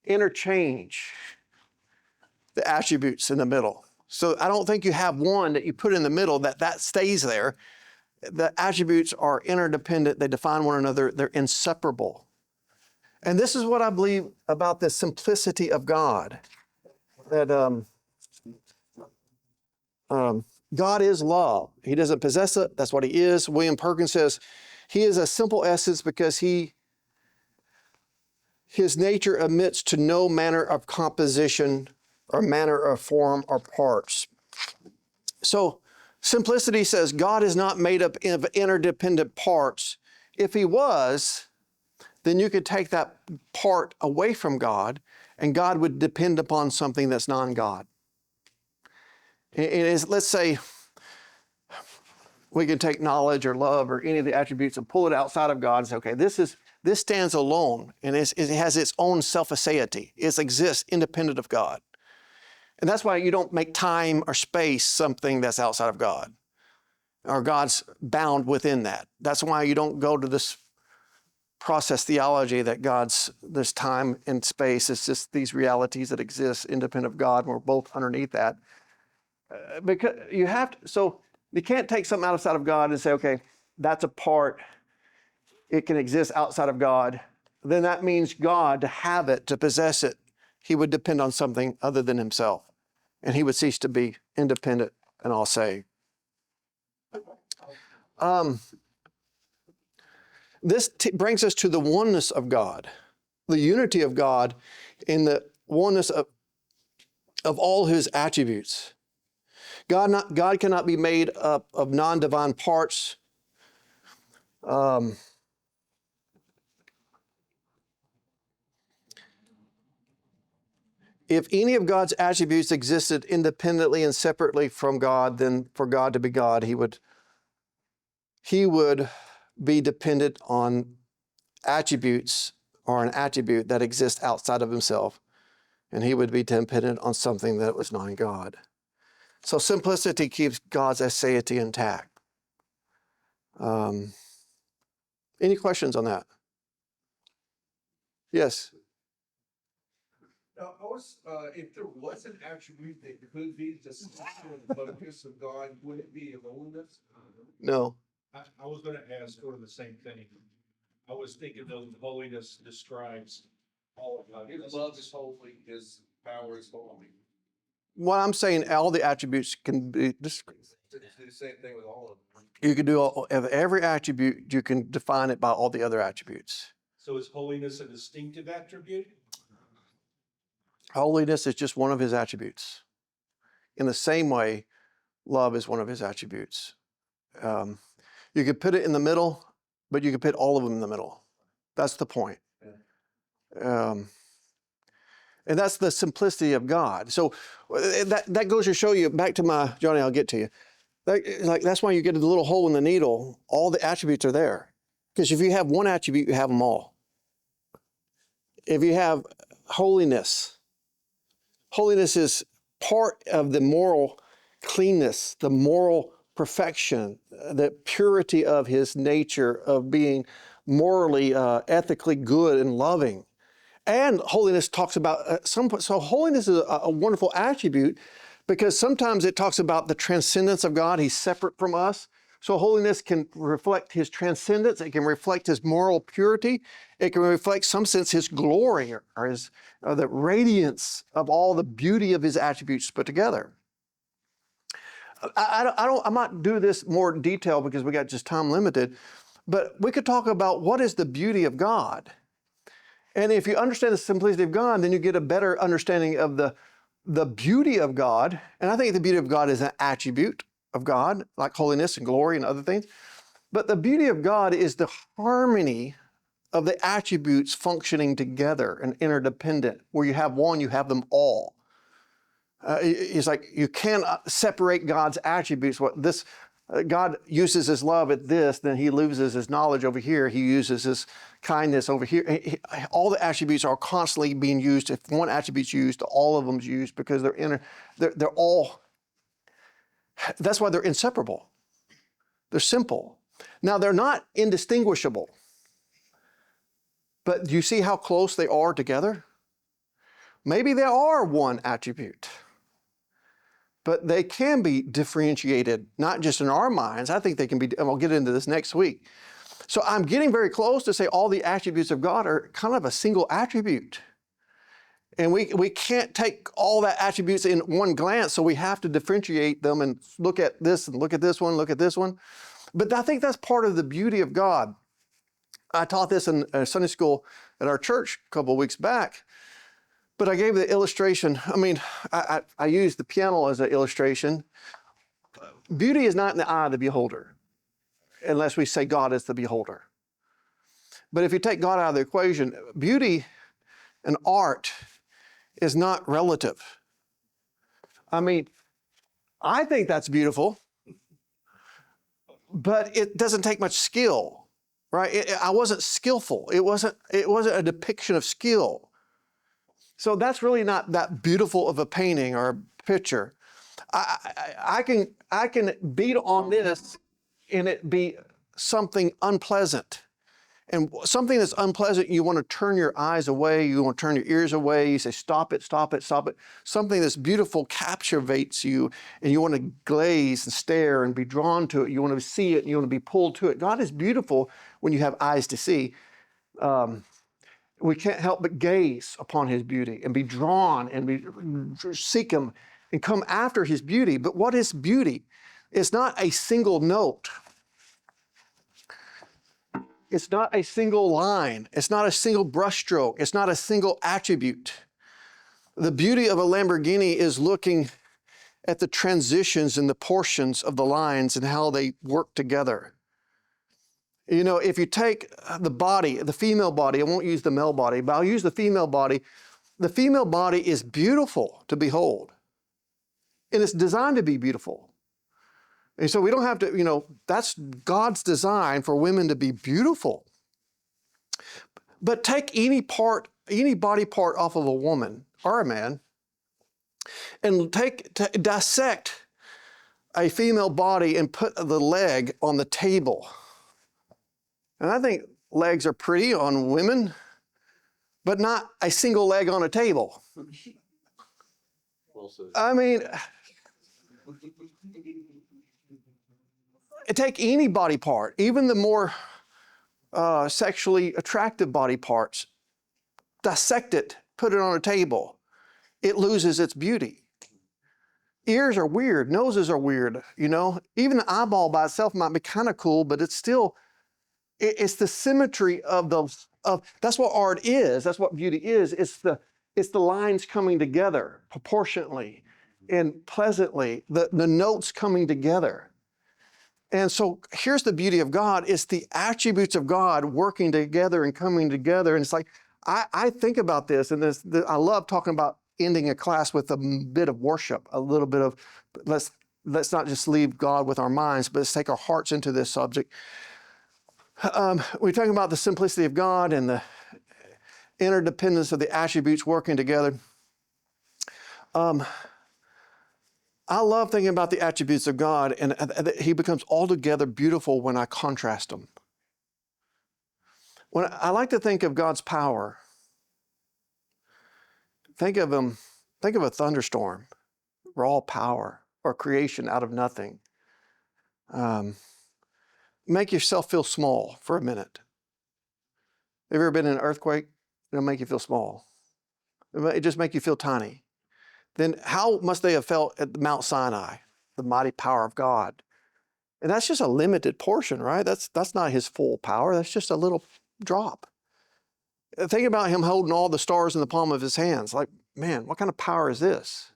interchange the attributes in the middle. So I don't think you have one that you put in the middle that stays there. The attributes are interdependent. They define one another. They're inseparable. And this is what I believe about the simplicity of God. That God is love. He doesn't possess it. That's what He is. William Perkins says, He is a simple essence because His nature admits to no manner of composition or manner of form or parts. So simplicity says God is not made up of interdependent parts. If He was, then you could take that part away from God and God would depend upon something that's non-God. Let's say we can take knowledge or love or any of the attributes and pull it outside of God and say, okay, this stands alone and it has its own self-aseity. It exists independent of God. And that's why you don't make time or space something that's outside of God, or God's bound within that. That's why you don't go to this process theology that this time and space is just these realities that exist independent of God, and we're both underneath that. Because you can't take something outside of God and say, okay, that's a part, it can exist outside of God. Then that means God, to have it, to possess it, He would depend on something other than Himself. And He would cease to be independent and all saved. This brings us to the oneness of God, the unity of God in the oneness of all His attributes. God cannot be made up of non-divine parts. If any of God's attributes existed independently and separately from God, then for God to be God, he would be dependent on attributes or an attribute that exists outside of himself, and he would be dependent on something that was not God. So simplicity keeps God's aseity intact. Any questions on that? Yes. Now, if there was an attribute that could be the center and focus of God, would it be holiness? No. I was gonna ask sort of the same thing. I was thinking that holiness describes all of God. His love is holy, his power is holy. What I'm saying, all the attributes can be, It's the same thing with all of them. you can do every attribute, you can define it by all the other attributes. So is holiness a distinctive attribute? Holiness is just one of his attributes. In the same way, love is one of his attributes. You could put it in the middle, but you could put all of them in the middle. That's the point. And that's the simplicity of God. So that goes to show you, back to my, Johnny, I'll get to you. That's why you get a little hole in the needle. All the attributes are there. Because if you have one attribute, you have them all. If you have holiness, holiness is part of the moral cleanness, the moral perfection, the purity of his nature of being morally, ethically good and loving. And holiness talks about so holiness is a wonderful attribute because sometimes it talks about the transcendence of God. He's separate from us. So holiness can reflect his transcendence. It can reflect his moral purity. It can reflect, some sense, his glory or his the radiance of all the beauty of his attributes put together. I'm not doing this more detail because we got just time limited, but we could talk about what is the beauty of God. And if you understand the simplicity of God, then you get a better understanding of the beauty of God. And I think the beauty of God is an attribute of God, like holiness and glory and other things. But the beauty of God is the harmony of the attributes functioning together and interdependent. Where you have one, you have them all. It's like you cannot separate God's attributes. What this God uses his love at this, then he loses his knowledge over here. He uses his kindness over here. All the attributes are constantly being used. If one attribute's used, all of them's used because they're all. That's why they're inseparable. They're simple. Now they're not indistinguishable. But do you see how close they are together? Maybe they are one attribute. But they can be differentiated, not just in our minds. I think they can be, and we'll get into this next week. So I'm getting very close to say all the attributes of God are kind of a single attribute. And we can't take all that attributes in one glance, so we have to differentiate them and look at this and look at this one, look at this one. But I think that's part of the beauty of God. I taught this in Sunday school at our church a couple of weeks back. But I gave the illustration. I mean, I used the piano as an illustration. Beauty is not in the eye of the beholder, unless we say God is the beholder. But if you take God out of the equation, beauty and art is not relative. I mean, I think that's beautiful, but it doesn't take much skill, right? I wasn't skillful. It wasn't a depiction of skill. So that's really not that beautiful of a painting or a picture. I can beat on this and it be something unpleasant. And something that's unpleasant, you want to turn your eyes away, you want to turn your ears away, you say, stop it, stop it, stop it. Something that's beautiful captivates you, and you want to glaze and stare and be drawn to it. You want to see it, and you want to be pulled to it. God is beautiful when you have eyes to see. We can't help but gaze upon his beauty and be drawn and seek him and come after his beauty. But what is beauty? It's not a single note. It's not a single line. It's not a single brushstroke. It's not a single attribute. The beauty of a Lamborghini is looking at the transitions and the portions of the lines and how they work together. You know, if you take the body, the female body, I won't use the male body, but I'll use the female body. the female body is beautiful to behold. And it's designed to be beautiful. And so we don't have to, that's God's design for women to be beautiful. But take any body part off of a woman or a man and dissect a female body and put the leg on the table. And I think legs are pretty on women, but not a single leg on a table. I mean, take any body part, even the more sexually attractive body parts, dissect it, put it on a table. It loses its beauty. Ears are weird, noses are weird, Even the eyeball by itself might be kind of cool, but it's still, it's the symmetry of that's what art is, that's what beauty is. It's the lines coming together proportionately and pleasantly, the notes coming together. And so here's the beauty of God. It's the attributes of God working together and coming together. And it's like, I think about this, and I love talking about ending a class with a bit of worship, a little bit of, let's not just leave God with our minds, but let's take our hearts into this subject. We're talking about the simplicity of God and the interdependence of the attributes working together. I love thinking about the attributes of God, and he becomes altogether beautiful when I contrast them. When I like to think of God's power, think of a thunderstorm, raw power, or creation out of nothing. Make yourself feel small for a minute. Have you ever been in an earthquake? It'll make you feel small. It just make you feel tiny. Then how must they have felt at Mount Sinai, the mighty power of God? And that's just a limited portion, right? That's not his full power. That's just a little drop. Think about him holding all the stars in the palm of his hands. Like, man, what kind of power is this?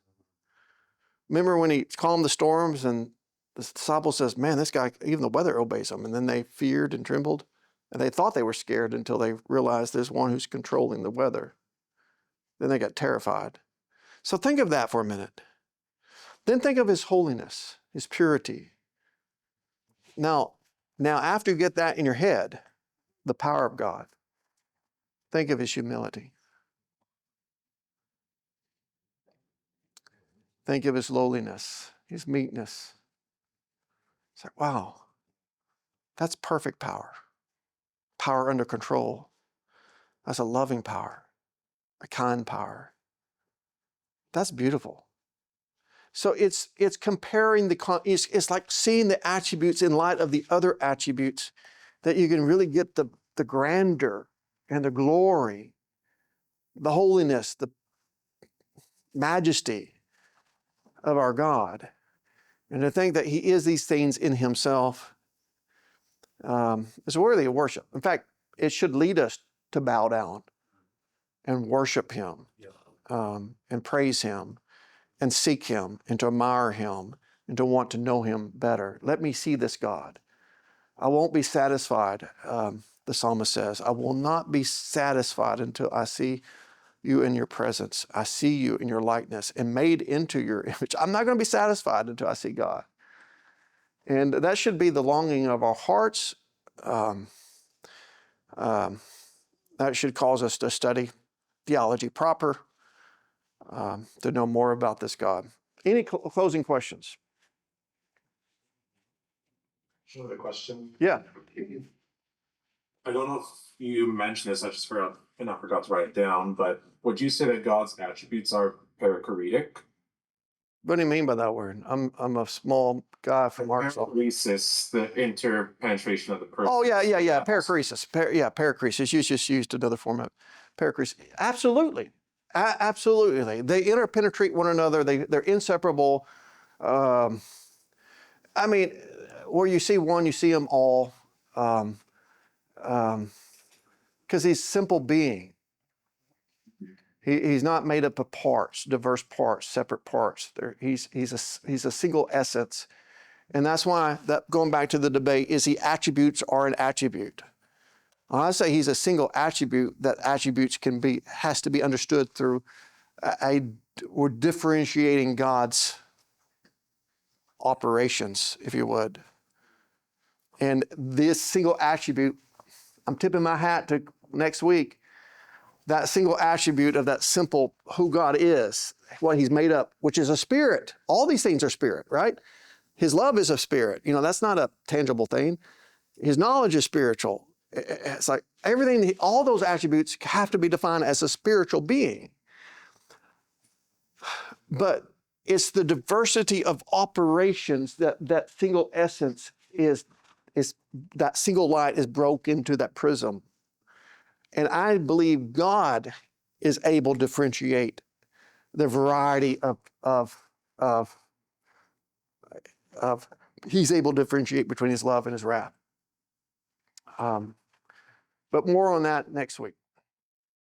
Remember when he calmed the storms and the disciple says, man, this guy, even the weather obeys him. And then they feared and trembled. And they thought they were scared until they realized there's one who's controlling the weather. Then they got terrified. So think of that for a minute. Then think of his holiness, his purity. Now after you get that in your head, the power of God, think of his humility. Think of his lowliness, his meekness. It's like, wow, that's perfect power. Power under control. That's a loving power, a kind power. That's beautiful. So it's comparing it's like seeing the attributes in light of the other attributes, that you can really get the grandeur and the glory, the holiness, the majesty of our God. And to think that he is these things in himself is worthy of worship. In fact, it should lead us to bow down and worship him, and praise him and seek him and to admire him and to want to know him better. Let me see this God. I won't be satisfied, the psalmist says. I will not be satisfied until I see you in your presence. I see you in your likeness and made into your image. I'm not going to be satisfied until I see God. And that should be the longing of our hearts. That should cause us to study theology proper, to know more about this God. Any closing questions? Another question. Yeah. I don't know if you mentioned this, I just forgot, and I forgot to write it down, but would you say that God's attributes are perichoretic? What do you mean by that word? I'm a small guy from Arkansas. Perichoresis, the interpenetration of the person. Oh, yeah. Perichoresis. Perichoresis. You just used another form of perichoresis. Absolutely. Absolutely. They interpenetrate one another. They're inseparable. I mean, where you see one, you see them all. Because he's simple being. He's not made up of parts, diverse parts, separate parts. He's a single essence. And that's why, going back to the debate, is he attributes or an attribute? When I say he's a single attribute, that attributes has to be understood through we're differentiating God's operations, if you would. And this single attribute, I'm tipping my hat to next week, that single attribute of that simple who God is, what he's made up, which is a spirit. All these things are spirit, right? His love is a spirit. You know, that's not a tangible thing. His knowledge is spiritual. It's like everything, all those attributes have to be defined as a spiritual being. But it's the diversity of operations that single essence is that single light is broken into that prism. And I believe God is able to differentiate the variety of he's able to differentiate between his love and his wrath. But more on that next week.